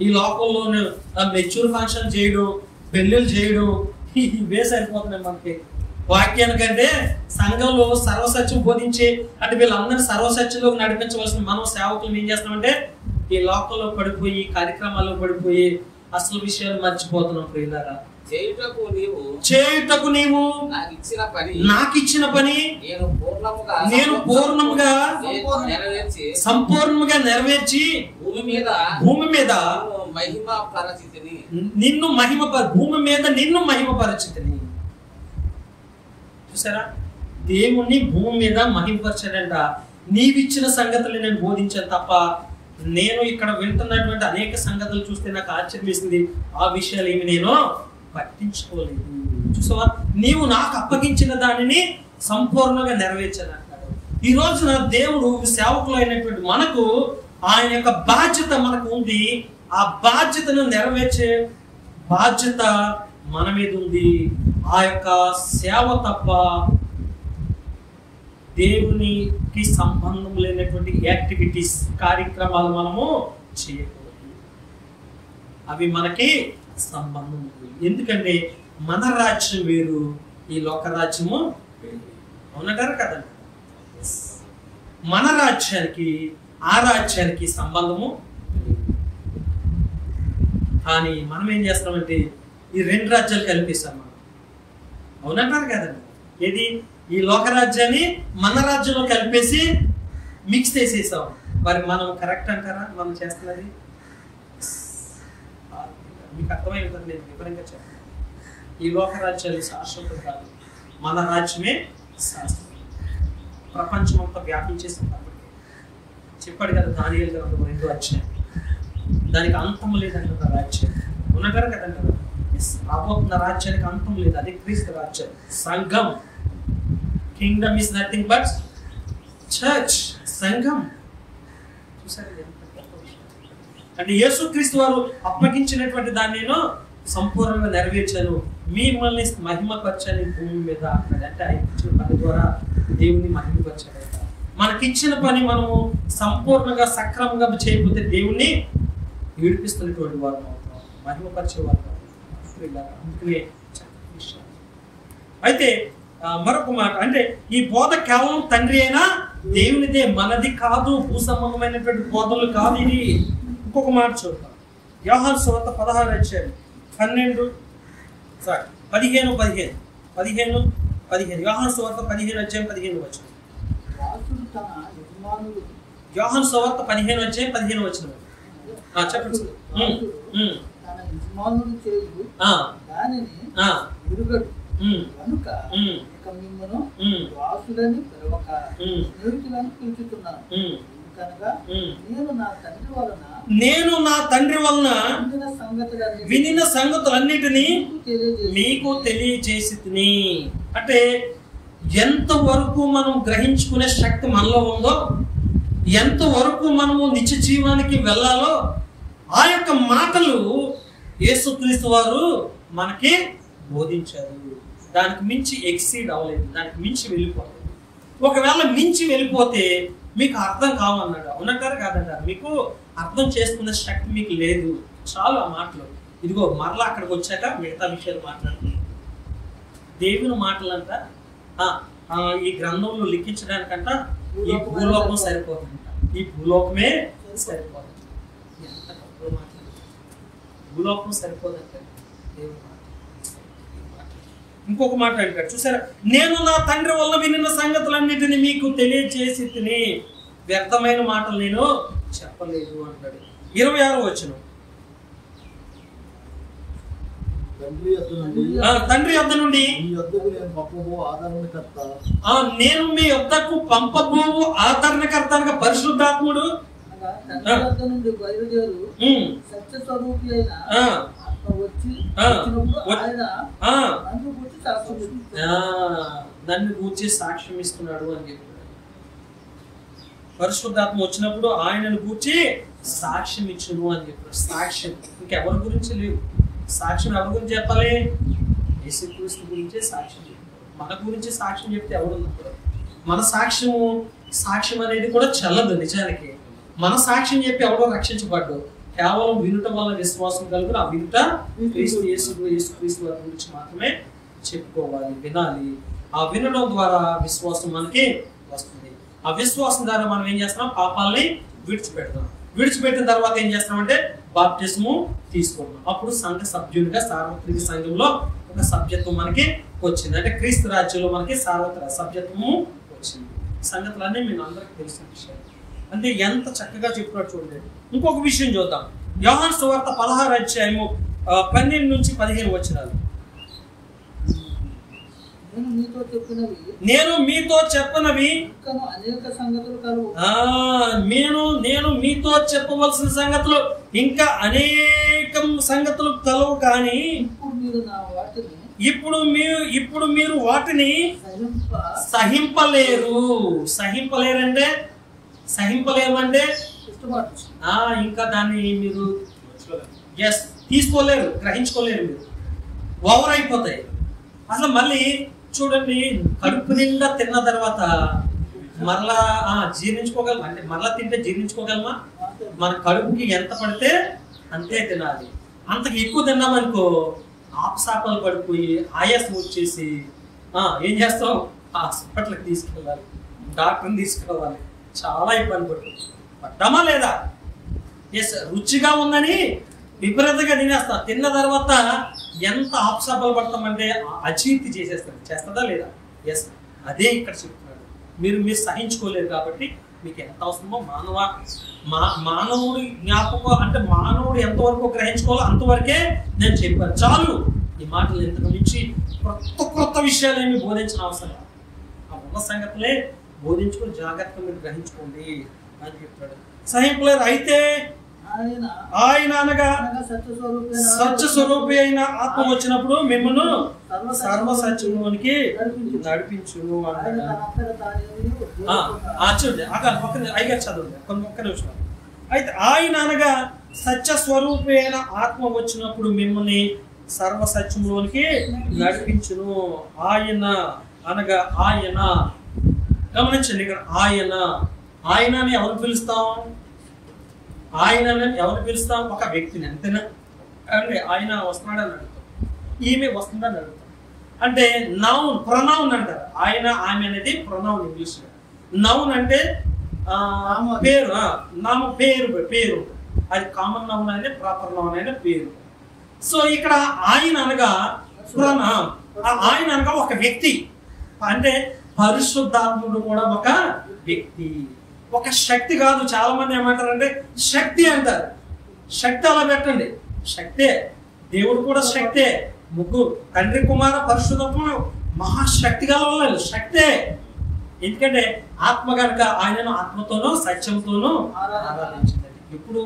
ఈ లోకంలో మెచ్యూర్ ఫంక్షన్ చేయడం, పెళ్ళిళ్ళు చేయడం, ఇవే సరిపోతున్నాయి మనకి. వాక్యానికంటే సంఘంలో సర్వసత్యం బోధించి అంటే వీళ్ళందరినీ సర్వసత్యంలోకి నడిపించవలసిన మనం సేవకులు ఏం చేస్తామంటే ఈ లోకంలో పడిపోయి, కార్యక్రమాల్లో పడిపోయి, అసలు విషయాలు మర్చిపోతున్నాం ప్రియులారా. చేయుటకు నీవు నాకు ఇచ్చిన పని నేను పూర్ణముగా సంపూర్ణముగా నెరవేర్చి భూమి మీద నిన్ను మహిమపరచితిని. చూసారా, దేవుణ్ణి భూమి మీద మహిమపరచాడంట. నీవిచ్చిన సంగతులు నేను బోధించాను తప్ప నేను ఇక్కడ వింటున్నటువంటి అనేక సంగతులు చూస్తే నాకు ఆశ్చర్యం వేసింది. ఆ విషయాలు ఏమి నేను పట్టించుకోలేదు. చూసావా, నీవు నాకు అప్పగించిన దానిని సంపూర్ణంగా నెరవేర్చాను అంటాడు. ఈ రోజున దేవుడు సేవకులు అయినటువంటి మనకు ఆయన యొక్క బాధ్యత మనకు ఉంది. ఆ బాధ్యతను నెరవేర్చే బాధ్యత మన మీద ఉంది. ఆ యొక్క సేవ తప్ప దేవునికి సంబంధం లేనటువంటి యాక్టివిటీస్, కార్యక్రమాలు మనము చేయకూడదు. అవి మనకి సంబంధం ఉంది. ఎందుకంటే మన రాజ్యం వేరు, ఈ లోక రాజ్యము వేరు. అవునంటారు కదండి. మన రాజ్యానికి ఆ రాజ్యానికి సంబంధము. కానీ మనం ఏం చేస్తామంటే ఈ రెండు రాజ్యాలు కల్పిస్తాం మనం. అవునంటారు కదండి. ఏది, ఈ లోకరాజ్యాన్ని మన రాజ్యంలో కలిపేసి మిక్స్ చేసేసాం. మరి మనం కరెక్ట్ అంటారా మనం చేస్తున్నది? మీకు అర్థమై ఉంటుంది, నేను వివరంగా చెప్పాను. ఈ లోకరాజ్యాలు శాశ్వతం కాదు, మన రాజ్యమే శాశ్వతం. ప్రపంచం అంతా వ్యాపించేసినప్పటికీ చెప్పాడు కదా దానియేలు గ్రంథం 2వ అధ్యాయం, దానికి అంతం లేదంటారు రాజ్యం. ఉన్నగారు కదంటారు. రాబోతున్న రాజ్యానికి అంతం లేదు, అది క్రీస్తు రాజ్యం, సంఘం. Kingdom is nothing but church, సంఘం. చూసారు అంటే యేసుక్రీస్తు వారు అప్పగించినటువంటి దాన్ని నేను సంపూర్ణంగా నెరవేర్చాను, మిమ్మల్ని మహిమపరచాను భూమి మీద అన్నది. అంటే ఆయన ఇచ్చిన పని ద్వారా దేవుని మహిమపరచాడు. మనకిచ్చిన పని మనము సంపూర్ణంగా సక్రమంగా చేయకపోతే దేవుణ్ణి ఏడిపిస్తున్నటువంటి వారు అవుతాం, మహిమపరిచేవారు. అందుకనే అయితే మరొక మాట, అంటే ఈ బోధ కేవలం తండ్రి అయినా దేవునిదే, మనది కాదు, భూ సంబంధమైనటువంటి బోధలు కాదు ఇది. ఇంకొక మాట చూద్దాం. యోహాను సువార్త 16 అధ్యాయం 15 యోహాను సువార్త 15 అధ్యాయం 15 వచనం. యోహాను సువార్త 15 అధ్యాయం 15 వచనం. చెప్పండి. నేను నా తండ్రి వలన వినిన సంగతులన్నిటినీ మీకు తెలియజేసి తిని. అంటే ఎంతవరకు మనం గ్రహించుకునే శక్తి మనలో ఉందో, ఎంతవరకు మనము నిత్య జీవానికి వెళ్ళాలో ఆ యొక్క మాటలు యేసుక్రీస్తు వారు మనకి బోధించారు. దానికి మించి ఎక్సీడ్ అవ్వలేదు, దానికి మించి వెళ్ళిపోలేదు. ఒకవేళ మించి వెళ్ళిపోతే మీకు అర్థం కావన్నాడు. అవునంటారు కాదంటారు? మీకు అర్థం చేసుకునే శక్తి మీకు లేదు. చాలు ఆ మాటలు. ఇదిగో మరలా అక్కడికి వచ్చాక మిగతా విషయాలు మాట్లాడుతుంది. దేవుని మాటలంట ఈ గ్రంథంలో లిఖించడానికంట ఈ భూలోకం సరిపోతుందంట. ఈ భూలోకమే సరిపోతుంది. ఎంత గొప్ప మాట్లాడు. భూలోకం సరిపోదంట దేవుని మాట. ఇంకొక మాట అంటాడు చూసారా, నేను నా తండ్రి వల్ల వినిన సంగతులన్నిటిని మీకు తెలియజేసి తిని, వ్యర్థమైన మాటలు నేను చెప్పలేదు అంటాడు. 26వ వచనం. తండ్రి యొద్ద నుండి నేను మీ యొద్దకు పంపబోవు ఆదరణకర్త అనగా పరిశుద్ధాత్ముడు నన్ను గూర్చి సాక్ష్యం ఇస్తున్నాడు అని చెప్పాడు. పరిశుద్ధాత్మ వచ్చినప్పుడు ఆయనను గూర్చి సాక్ష్యం ఇచ్చును అని చెప్పాడు. సాక్ష్యం ఇంకెవరి గురించి లేవు. సాక్ష్యం ఎవరి గురించి చెప్పాలి? యేసుక్రీస్తు గురించే సాక్ష్యం చెప్పాలి. మన గురించి సాక్ష్యం చెప్తే ఎవరు? మన సాక్ష్యం అనేది కూడా చల్లదు. నిజానికి మన సాక్ష్యం చెప్పి ఎవడో రక్షించబడ్డు. కేవలం వినుట వల్ల విశ్వాసం కలుగును. ఆ వినుట యేసుక్రీస్తు వారి గురించి మాత్రమే చెప్పుకోవాలి, వినాలి. ఆ వినడం ద్వారా విశ్వాసం మనకి వస్తుంది. ఆ విశ్వాసం ద్వారా మనం ఏం చేస్తున్నాం? పాపాలని విడిచిపెడతాం. విడిచిపెట్టిన తర్వాత ఏం చేస్తామంటే బాప్టిజము తీసుకున్నాం. అప్పుడు సంఘ సభ్యునిగా సార్వత్రిక సంఘంలో ఒక సభ్యత్వం మనకి వచ్చింది. అంటే క్రీస్తు రాజ్యంలో మనకి సార్వత్రిక సభ్యత్వము వచ్చింది. సంగతులన్నీ మేము అందరికి తెలిసిన విషయాలు. అంటే ఎంత చక్కగా చెప్పినట్టు చూడండి. ఇంకొక విషయం చూద్దాం. యోహాను సువార్త 16 అధ్యాయము 12 నుంచి 15 వచనాలు. నేను మీతో చెప్పినవి అనేక సంగతులు కలువు. నేను మీతో చెప్పవలసిన సంగతులు ఇంకా అనేక సంగతులు కలవు, కానీ ఇప్పుడు మీరు వాటిని సహింపలేరు. సహింపలేమంటే ఇంకా దాన్ని మీరు తీసుకోలేరు, గ్రహించుకోలేరు. మీరు ఓవర్ అయిపోతాయి. అసలు మళ్ళీ చూడండి, కడుపు నిండా తిన్న తర్వాత మరలా జీర్ణించుకోగలమా? అంటే మరలా తింటే జీర్ణించుకోగలమా? మన కడుపుకి ఎంత పడితే అంతే తినాలి. అంతకు ఎక్కువ తిన్నామనుకో ఆపసాపాలు పడిపోయి ఆయాసం వచ్చేసి ఏం చేస్తాం? హాస్పిటల్కి తీసుకెళ్ళాలి, డాక్టర్ని తీసుకెళ్ళాలి. చాలా ఇబ్బంది పడ్డామా లేదా? ఎస్, రుచిగా ఉందని విపరీతంగా తినేస్తాం. తిన్న తర్వాత ఎంత ఆప్సాపాలు పడతామంటే అజీర్తి చేస్తుందా లేదా? ఎస్, అదే ఇక్కడ చెప్తున్నాడు. మీరు సహించుకోలేరు కాబట్టి మీకు ఎంత అవసరమో మానవుడి జ్ఞాపకం, అంటే మానవుడు ఎంతవరకు గ్రహించుకోవాలో అంతవరకే నేను చెప్పాను. చాలు. ఈ మాటలు ఎంతకు మించి కొత్త విషయాలు ఏమి బోధించిన అవసరం. ఆ ఉన్న సంగతులే బోధించుకొని జాగ్రత్తగా మీరు గ్రహించుకోండి అని చెప్తాడు. సహింపలేరు. అయితే ఆయన అనగా సత్య స్వరూపి అయిన ఆత్మ వచ్చినప్పుడు మిమ్మల్ని సర్వసత్యంలోనికి నడిపించును అన్నాడు. చూడండి, అయ్యారు చదవండి ఒక్క నిమిషం. అయితే ఆయన అనగా సత్య స్వరూపి అయిన ఆత్మ వచ్చినప్పుడు మిమ్మల్ని సర్వసత్యంలోనికి నడిపించును. ఆయన అనగా ఆయన, గమనించండి ఇక్కడ ఆయనని ఎవరు పిలుస్తాం? ఆయనని ఎవరు పిలుస్తాం? ఒక వ్యక్తిని, అంతేనా? అంటే ఆయన వస్తున్నాడని అడుగుతాం, ఈమె వస్తుందని అడుగుతాం. అంటే నౌన్, ప్రొనౌన్ అంటారు. ఆయన, ఆమె అనేది ప్రొనౌన్ ఇంగ్లీష్. నౌన్ అంటే పేరు, నామ పేరు. అది కామన్ నౌన్ అయినా ప్రాపర్ నౌన్ అయినా పేరు. సో ఇక్కడ ఆయన అనగా ప్రొనౌన్. ఆయన అనగా ఒక వ్యక్తి. అంటే పరిశుద్ధాత్ముడు కూడా ఒక వ్యక్తి, ఒక శక్తి కాదు. చాలా మంది ఏమంటారంటే శక్తి అంటారు. శక్తి అలా పెట్టండి, శక్తే. దేవుడు కూడా శక్తే. ముగ్గురు, తండ్రి కుమార పరిశుద్ధాత్ముడు మహాశక్తి గల శక్తే. ఎందుకంటే ఆత్మ కనుక ఆయనను ఆత్మతోనూ సత్యంతోనూ ఆరాధించింది. ఇప్పుడు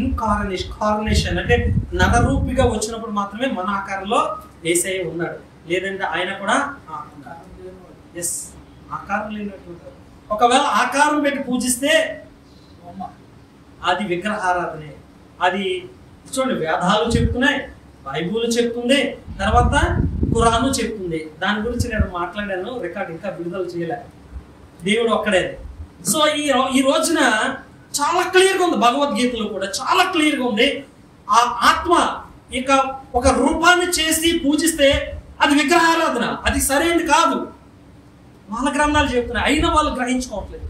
ఇన్కార్నేషన్ అంటే నరరూపిగా వచ్చినప్పుడు మాత్రమే మన ఆకారంలో యేసయ్య ఉన్నాడు. లేదంటే ఆయన కూడా ఆకారం లేనట్టు. ఒకవేళ ఆకారం పెట్టి పూజిస్తే అది విగ్రహారాధనే. అది చూడండి, వేదాలు చెప్తున్నాయి, బైబుల్ చెప్తుంది, తర్వాత ఖురాను చెప్తుంది. దాని గురించి నేను మాట్లాడాను, రికార్డ్ ఇంకా విడుదల చేయలే. దేవుడు ఒక్కడే. సో ఈ రోజున చాలా క్లియర్గా ఉంది, భగవద్గీతలో కూడా చాలా క్లియర్గా ఉంది. ఆ ఆత్మ ఇక ఒక రూపాన్ని చేసి పూజిస్తే అది విగ్రహారాధన, అది సరైనది కాదు. వాళ్ళ గ్రంథాలు చెప్తున్నాయి, అయినా వాళ్ళు గ్రహించుకోవట్లేదు.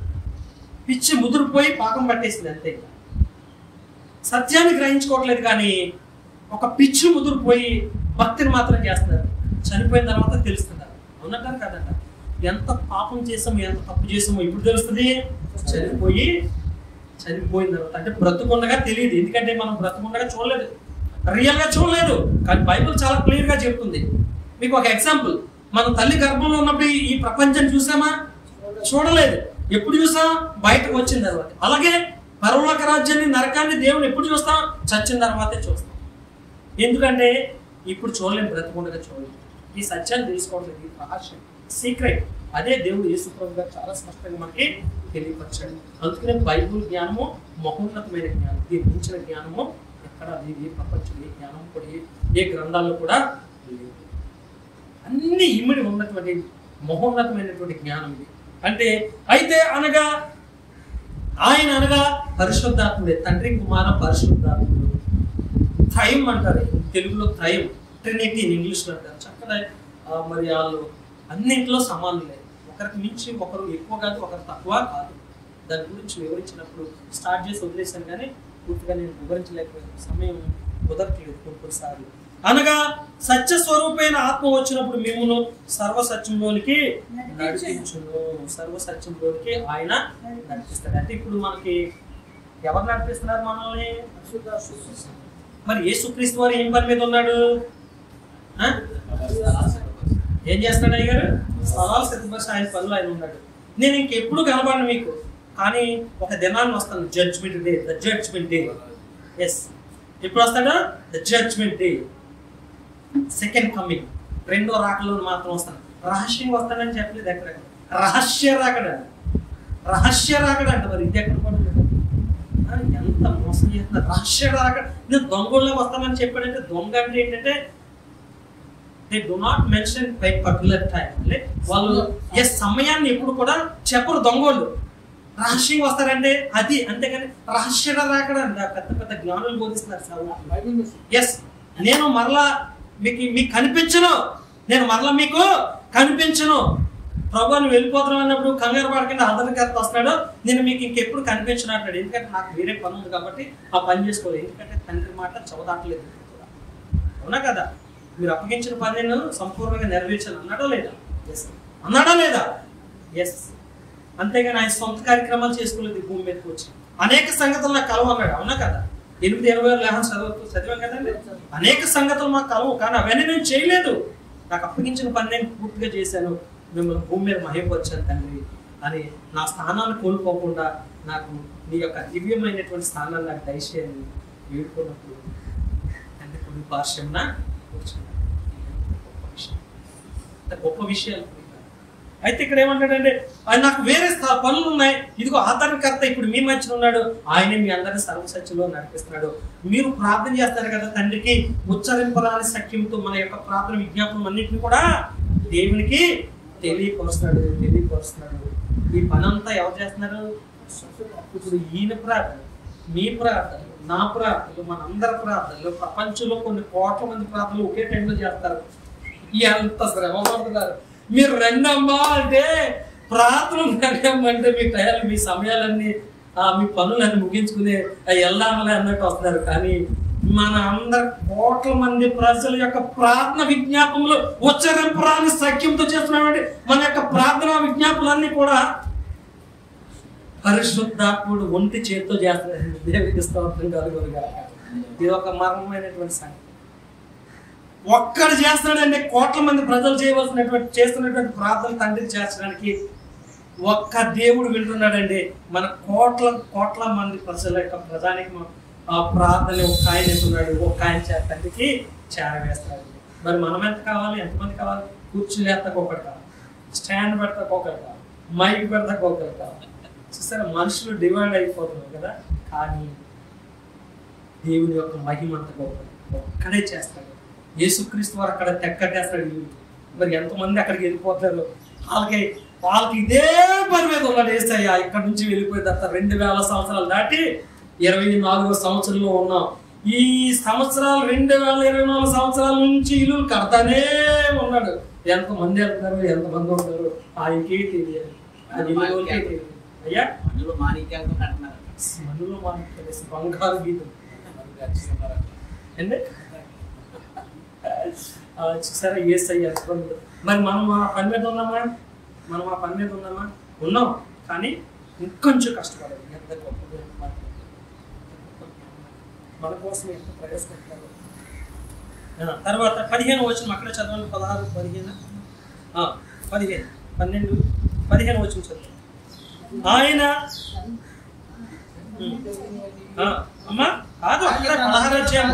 పిచ్చి ముదురుపోయి పాకం పట్టేసింది అంతే. సత్యాన్ని గ్రహించుకోవట్లేదు, కానీ ఒక పిచ్చి ముదురుపోయి భక్తిని మాత్రం చేస్తున్నారు. చనిపోయిన తర్వాత తెలుస్తున్నారు. అవునంటారు కదంట. ఎంత పాపం చేసామో, ఎంత తప్పు చేసామో ఇప్పుడు తెలుస్తుంది. చనిపోయిన తర్వాత, అంటే బ్రతుకుండగా తెలియదు. ఎందుకంటే మనం బ్రతుకుండగా చూడలేదు, రియల్గా చూడలేదు. కానీ బైబిల్ చాలా క్లియర్గా చెప్తుంది. మీకు ఒక ఎగ్జాంపుల్, మనం తల్లి గర్భంలో ఉన్నప్పుడు ఈ ప్రపంచం చూసామా? చూడలేదు. ఎప్పుడు చూసాం? బయటకు వచ్చిన తర్వాత. అలాగే పరలోక రాజ్యాన్ని, నరకాన్ని దేవుడు ఎప్పుడు చూస్తాం? చచ్చిన తర్వాతే చూస్తాం. ఎందుకంటే ఇప్పుడు చూడలేము, బ్రతుకుండగా చూడలేము. ఈ సత్యాన్ని తెలుసుకోవడం రహస్యం, సీక్రెట్. అదే దేవుడు యేసు ప్రభువు గారు చాలా స్పష్టంగా మనకి తెలియపరచాడు. అందుకనే బైబుల్ జ్ఞానము మహోన్నతమైన జ్ఞానం. దీని మించిన జ్ఞానము ఎక్కడ లేదు. ఏ ప్రపంచం, ఏ జ్ఞానం కూడా, ఏ గ్రంథాల్లో కూడా లేదు. అన్ని ఇమిడి ఉన్నటువంటి మహోన్నతమైనటువంటి జ్ఞానం ఇది. అంటే అయితే అనగా ఆయన అనగా పరిశుద్ధాత్ముడే, తండ్రి కుమార పరిశుద్ధాత్ముడు. త్రయం అంటారు తెలుగులో, త్రయం, ట్రినిటీ ఇన్ ఇంగ్లీష్లో అంటారు. చక్కగా మరి వాళ్ళు అన్నింటిలో సమానులే. ఒకరికి మించి ఒకరు ఎక్కువ కాదు, ఒకరు తక్కువ కాదు. దాని గురించి వివరించినప్పుడు స్టార్ట్ చేసి వదిలేశాను, కానీ పూర్తిగా నేను వివరించలేకపోయాను, సమయం కుదరట్లేదు కొన్నిసార్లు. అనగా సత్య స్వరూపమైన ఆత్మ వచ్చినప్పుడు మిమ్మును సర్వసత్యంలోనికి నడిపించును. సర్వసత్యంలోనికి ఆయన నడిపిస్తాడు. అంటే ఇప్పుడు మనకి ఎవరు నడిపిస్తున్నారు మనల్ని? మరి యేసుక్రీస్తు వారు ఏం పని మీద ఉన్నాడు? ఏం చేస్తున్నాడు అయ్య గారు? స్థలాలు సిద్ధపరిచి ఆయన పనులు ఆయన ఉన్నాడు. నేను ఇంకెప్పుడు కనబడను మీకు, కానీ ఒక దినాన్ని వస్తాను, judgement day. The judgement day. Yes, ఎప్పుడు వస్తాడు? The judgement day, second coming, రెండో రాకలో మాత్రం వస్తాను. రహస్యంగా వస్తానని చెప్పలేదు ఎక్కడ. రహస్య రాకడ, రహస్య రాకడ అంట. మరి ఇది ఎక్కడ పడుతుంది? ఎంత మోసం చేస్తున్నా. రహస్య రాకడ. నేను దొంగల్లో వస్తానని చెప్పాడంటే దొంగ అంటే ఏంటంటే they do not mention by particular time. అంటే వాళ్ళు ఏ సమయాన్ని ఎప్పుడు కూడా చెప్పరు దొంగోళ్ళు. రహస్యంగా వస్తారంటే అది, అంతేగాని రహస్య రాకడ పెద్ద పెద్ద జ్ఞానులు బోధిస్తున్నారు. ఎస్, నేను మరలా మీకు కనిపించను, నేను మరలా మీకు కనిపించను. ప్రభు నువ్వు వెళ్ళిపోతున్నావు అన్నప్పుడు కంగారు పడకుండా అదనకర్త వస్తాడు, నేను మీకు ఇంకెప్పుడు కనిపించను అంటాడు. ఎందుకంటే నాకు వేరే పని ఉంది కాబట్టి ఆ పని చేసుకోవాలి. ఎందుకంటే తండ్రి మాట చదవదాటలేదు. అవునా కదా? మీరు అప్పగించిన పని నేను సంపూర్ణంగా నెరవేర్చాను అన్నాడా లేదా? ఎస్ అన్నాడా లేదా? ఎస్. అంతేగాని ఆయన సొంత కార్యక్రమాలు చేసుకోలేదు. భూమి మీదకి వచ్చి అనేక సంగతులు నాకు కలవు అన్నాడు. అవునా కదా? 8:20 లేఖనం చదివాం కదండి. అనేక సంగతులు మాకు కలవు, కానీ అవన్నీ నేను చేయలేదు. నాకు అప్పగించిన పని నేను పూర్తిగా చేశాను, మిమ్మల్ని భూమి మీద మహిమపరిచాను తండ్రి అని. నా స్థానాన్ని కోల్పోకుండా నాకు నీ యొక్క దివ్యమైనటువంటి స్థానాన్ని నాకు దయచేయండి వేడుకున్నప్పుడు తండ్రి కొన్ని పార్శ్వంన గొప్ప విషయాలు. అయితే ఇక్కడ ఏమంటాడంటే ఆయన నాకు వేరే పనులు ఉన్నాయి, ఇదిగో ఆదరణకర్త ఇప్పుడు మీ మధ్యన ఉన్నాడు, ఆయనే మీ అందరినీ సర్వసత్యంలో నడిపిస్తున్నాడు. మీరు ప్రార్థన చేస్తారు కదా తండ్రికి, ఉచ్చరింపరాని సఖ్యంతో మన యొక్క ప్రార్థన విజ్ఞాపనం అన్నింటినీ కూడా దేవునికి తెలియపరుస్తున్నాడు. ఈ పని అంతా ఎవరు చేస్తున్నారు? ఇప్పుడు ఈయన ప్రార్థన, మీ ప్రార్థనలు, నా ప్రార్థనలు, మనందరి ప్రార్థనలు, ప్రపంచంలో కొన్ని కోట్ల మంది ప్రార్థనలు ఒకే టైంలో చేస్తారు. ఎంత శ్రమ పడుతున్నారు. మీరు రెండమ్మా అంటే ప్రార్థన అంటే మీ టయాలు, మీ సమయాలన్నీ, మీ పనులన్నీ ముగించుకునే వెళ్దామని అన్నట్టు వస్తున్నారు. కానీ మన అందరి కోట్ల మంది ప్రజల యొక్క ప్రార్థన విజ్ఞాపనలు ఉచ్చరింపరాని సఖ్యంతో చేస్తున్నామంటే మన యొక్క ప్రార్థన విజ్ఞాపనలన్నీ కూడా పరిశుద్ధాత్ముడు ఒంటి చేతితో చేస్తున్నాడు. దేవుడికి స్తోత్రం కలుగునుగాక. ఇది ఒక మర్మమైనటువంటి సంగతి. ఒక్కడు చేస్తున్నాడంటే కోట్ల మంది ప్రజలు చేస్తున్నటువంటి ప్రార్థన తండ్రికి చేర్చడానికి ఒక్క దేవుడు వింటున్నాడండి. మన కోట్ల మంది ప్రజల యొక్క ప్రజానికి ప్రార్థన ఒక్క ఆయన వింటున్నాడు, ఒక్క ఆయన తండ్రికి చేరవేస్తాడు. మరి మనం ఎంత కావాలి? ఎంతమంది కావాలి? కూర్చుని ఎత్తకు ఒకటి కావాలి, స్టాండ్ పెడతాకు ఒకటి కావాలి, మైక్ పెడతాకు ఒకటి కావాలి. చూసారా, మనుషులు డివైడ్ అయిపోతున్నారు కదా. కానీ దేవుని యొక్క మహిమ అంత గొప్ప, ఒక్కడే చేస్తాడు. యేసుక్రీస్తు వారు అక్కడ తెక్కటేస్తాడు. మరి ఎంతమంది అక్కడికి వెళ్ళిపోతారు? వాళ్ళకి ఇదే పని మీద ఉన్నాడు యేసయ్య. ఇక్కడ నుంచి వెళ్ళిపోయిన తర్వాత 2000 సంవత్సరాలు దాటి 24వ సంవత్సరంలో ఉన్నాం. ఈ సంవత్సరాలు 2024 సంవత్సరాల నుంచి ఇల్లు కడతానే ఉన్నాడు. ఎంతమంది వెళ్తారు, ఎంతమంది ఉంటారు ఆయనకే తెలియదు. అయ్యా మనులో మాణిక్యాలు బంగారు గీతం అండి. చూసారా యేసయ్య. మరి మనం ఆ పని మీద ఉన్నామా? ఉన్నాం. కానీ ఇంకొంచెం కష్టపడాలి. ఎంత గొప్ప మన కోసం ఎంత ప్రవేశపెట్టారు. తర్వాత 15 వచనం అక్కడ చదవండి. 16, 15, 15, 12, 15 వచనం చదవండి. ఆయన అమ్మా కాదు, అక్కడ 16 అధ్యాయం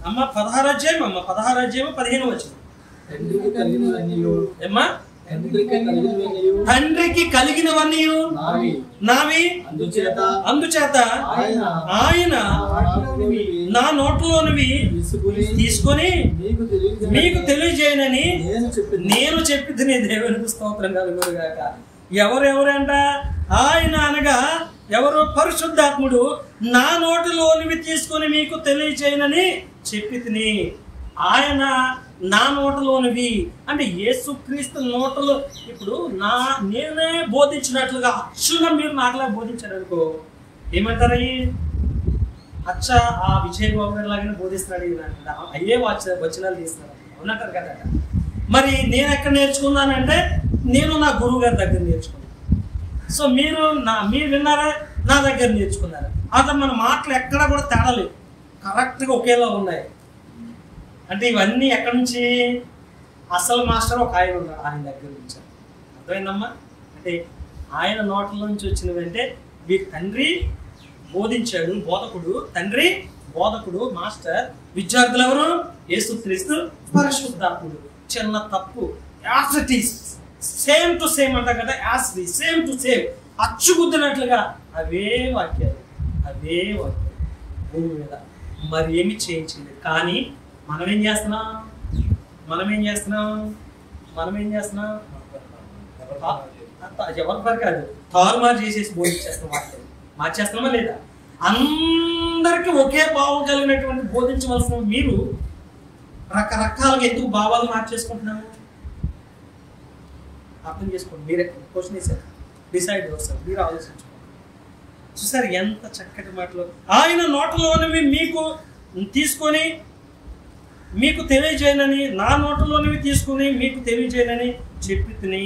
అమ్మ, 16 అధ్యాయం అమ్మ, 16 అధ్యాయం 15 వచనం. ఏమ్మా? తండ్రికి కలిగినవన్నీ నావి, అందుచేత ఆయన నా నోట్లోనివి తీసుకొని మీకు తెలియజేయనని నేను చెప్పితే దేవునికి స్తోత్రం కలుగునుగాక. ఎవరెవరంట? ఆయన అనగా ఎవరు? పరిశుద్ధాత్ముడు నా నోటిలోనివి తీసుకొని మీకు తెలియజేయనని చెప్పి తిని. ఆయన నా నోటలోనివి అంటే యేసుక్రీస్తు నోటలో. ఇప్పుడు నేనే బోధించినట్లుగా అచ్చుగా మీరు నాకులా బోధించారు అనుకో, ఏమంటారు? అచ్చ ఆ విజయ్ బాబు గారి లాగానే బోధిస్తున్నాడు ఈయన, అయ్యే వచనాలు తీస్తున్నాడు అవునంటారు కదా. మరి నేను ఎక్కడ నేర్చుకున్నానంటే నేను నా గురువు గారి దగ్గర నేర్చుకున్నాను. సో మీరు విన్నారా, నా దగ్గర నేర్చుకున్నారు. అట్లా మన మాటలు ఎక్కడ కూడా తేడా లేదు, కరెక్ట్గా ఒకేలా ఉన్నాయి. అంటే ఇవన్నీ ఎక్కడి నుంచి, అసలు మాస్టర్ ఒక ఆయన ఉన్నాడు, ఆయన దగ్గర నుంచి. అర్థమైందమ్మా? అంటే ఆయన నోట్ల నుంచి వచ్చినవి అంటే వీరి తండ్రి బోధించాడు, బోధకుడు, తండ్రి బోధకుడు, మాస్టర్, విద్యార్థులు ఎవరు? యేసుక్రీస్తు, పరిశుద్ధాత్ముడు. చిన్న తప్పు as it is, same to same అంటాం కదా, as the same to same, అచ్చుగుద్దినట్లుగా అవే వాక్యాలు భూమి మీద మరి ఏమి చేయించింది. కానీ మనం ఏం చేస్తున్నాం ఎవరి పని కాదు, తారుమారు చేసేసి బోధించేస్తాం, వాక్యాలు మార్చేస్తున్నామా లేదా? అందరికీ ఒకే భావం కలిగినటువంటి బోధించవలసిన మీరు రకరకాలుగా ఎందుకు భావాలు మార్చేసుకుంటున్నాము? అర్థం చేసుకోండి. మీరే క్వశ్చన్ వేసారు, డిసైడ్ చేస్తారు, మీరు ఆలోచించుకోండి. చూసారు ఎంత చక్కటి మాటలు. ఆయన నోటలోనివి మీకు తీసుకొని మీకు తెలియజేయనని, నా నోటలోనివి తీసుకుని మీకు తెలియజేయనని చెప్పి తిని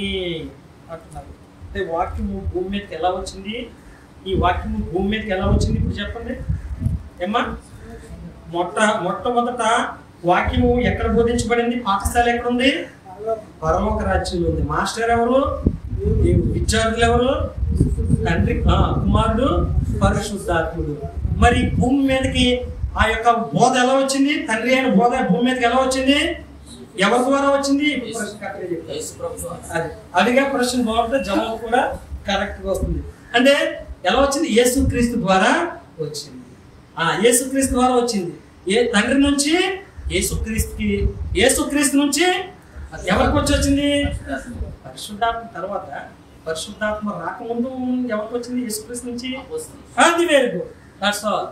అంటున్నారు. అంటే వాక్యము భూమి మీదకి ఎలా వచ్చింది? ఈ వాక్యము భూమి మీదకి ఎలా వచ్చింది ఇప్పుడు చెప్పండి ఏమ్మా? మొట్టమొదట వాక్యము ఎక్కడ బోధించబడింది? పాఠశాల ఎక్కడుంది? పరలోక రాజ్యంలో ఉంది. మాస్టర్ ఎవరు? విద్యార్థులు ఎవరు? తండ్రి, కుమారుడు, పరిశుద్ధాత్ముడు. మరి భూమి మీదకి ఆ యొక్క బోధ ఎలా వచ్చింది? తండ్రి అయిన బోధ భూమి మీదకి ఎలా వచ్చింది? ఎవరి ద్వారా వచ్చింది? అదిగా ప్రశ్న బాగుంటే జవాబు కూడా కరెక్ట్ గా వస్తుంది. అంటే ఎలా వచ్చింది? యేసుక్రీస్తు ద్వారా వచ్చింది. యేసుక్రీస్తు ద్వారా వచ్చింది. తండ్రి నుంచి యేసుక్రీస్తు నుంచి ఎవరికి వచ్చింది? పరిశుద్ధాత్మ తర్వాత, పరిశుద్ధాత్మ రాకముందు ఎవరికి వచ్చింది? యేసుక్రీస్తు నుంచి. అది very good, that's all.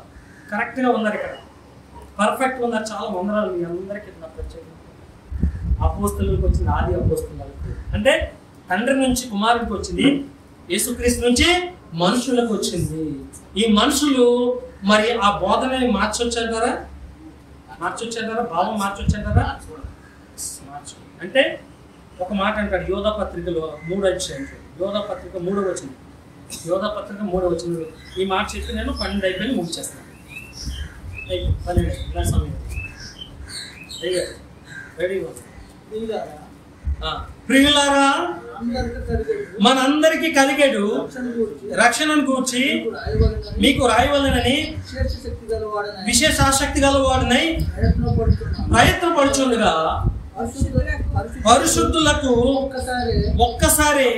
Correct గా ఉన్నారు, ఇక్కడ పర్ఫెక్ట్ ఉన్నారు. చాలా వందనాలు మీ అందరికీ. అపోస్తలులకు వచ్చింది, ఆది అపోస్తలులకు. అంటే తండ్రి నుంచి కుమారుడికి వచ్చింది, యేసుక్రీస్తు నుంచి మనుషులకు వచ్చింది. ఈ మనుషులు మరి ఆ బోధనని మార్చొచ్చారా? భావం మార్చొచ్చారా? అంటే ఒక మాట అంటాడు యోధా పత్రికలో 3వ అధ్యాయం, యోధా పత్రిక 3వ వచనం, యోధా పత్రిక 3వ వచనం. ఈ మాట చెప్పి నేను 12 అయిపోయి ముగిచేస్తాను. 12 సమయం రెడీగా. ప్రియులారా, మనందరికీ కలిగాడు రక్షణను గూర్చి మీకు రాయవలనని విశేష ఆసక్తి గలవాడనై ప్రయత్నపడుచుండగా పరిశుద్ధులకు ఒక్కసారి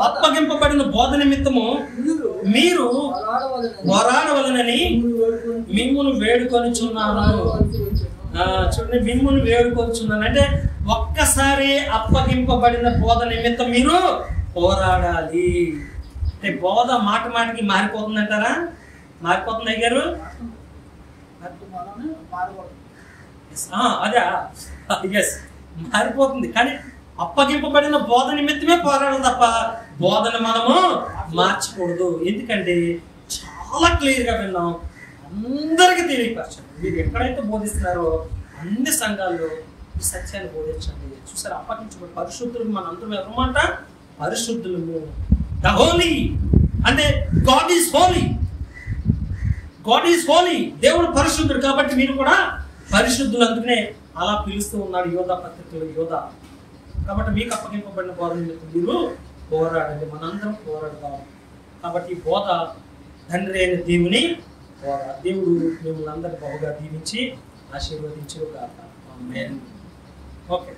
అప్పగింపబడిన బోధ నిమిత్తము మీరు పోరాడవలనని మిమ్మును వేడుకొనిచున్నాను. చూడండి, మిమ్మును వేడుకొనిచున్నాను అంటే ఒక్కసారి అప్పగింపబడిన బోధ నిమిత్తం మీరు పోరాడాలి. అంటే బోధ మాటికి మారిపోతుందంటారా? మారిపోతుంది అయ్యారు? అదే ఎస్, మారిపోతుంది. కానీ అప్పగింపబడిన బోధ నిమిత్తమే పోరాడదు తప్ప బోధన మనము మార్చకూడదు. ఎందుకంటే చాలా క్లియర్ గా విన్నాం, అందరికీ తెలియపరచండి. మీరు ఎక్కడైతే బోధిస్తున్నారో అన్ని సంఘాల్లో ఈ సత్యాన్ని బోధించండి. చూసారు, అప్పగించబడి పరిశుద్ధులు మనందరం ఎవరమాట? పరిశుద్ధులము. ద హోలీ అంటే God is Holi, God is Holi. దేవుడు పరిశుద్ధుడు కాబట్టి మీరు కూడా పరిశుద్ధులు. అందుకనే అలా పిలుస్తూ ఉన్నాడు యోధా పత్రికలో యోధా. కాబట్టి మీకు అప్పగింపబడిన బోధ నిమిత్తం మీరు పోరాడండి, మనందరం పోరాడతాం. కాబట్టి ఈ బోధ తండ్రి అయిన దేవుని బోధ. దేవుడు మిమ్మల్ని అందరూ బహుగా దీవించి ఆశీర్వదించుగాక. ఆమేన్. ఓకే.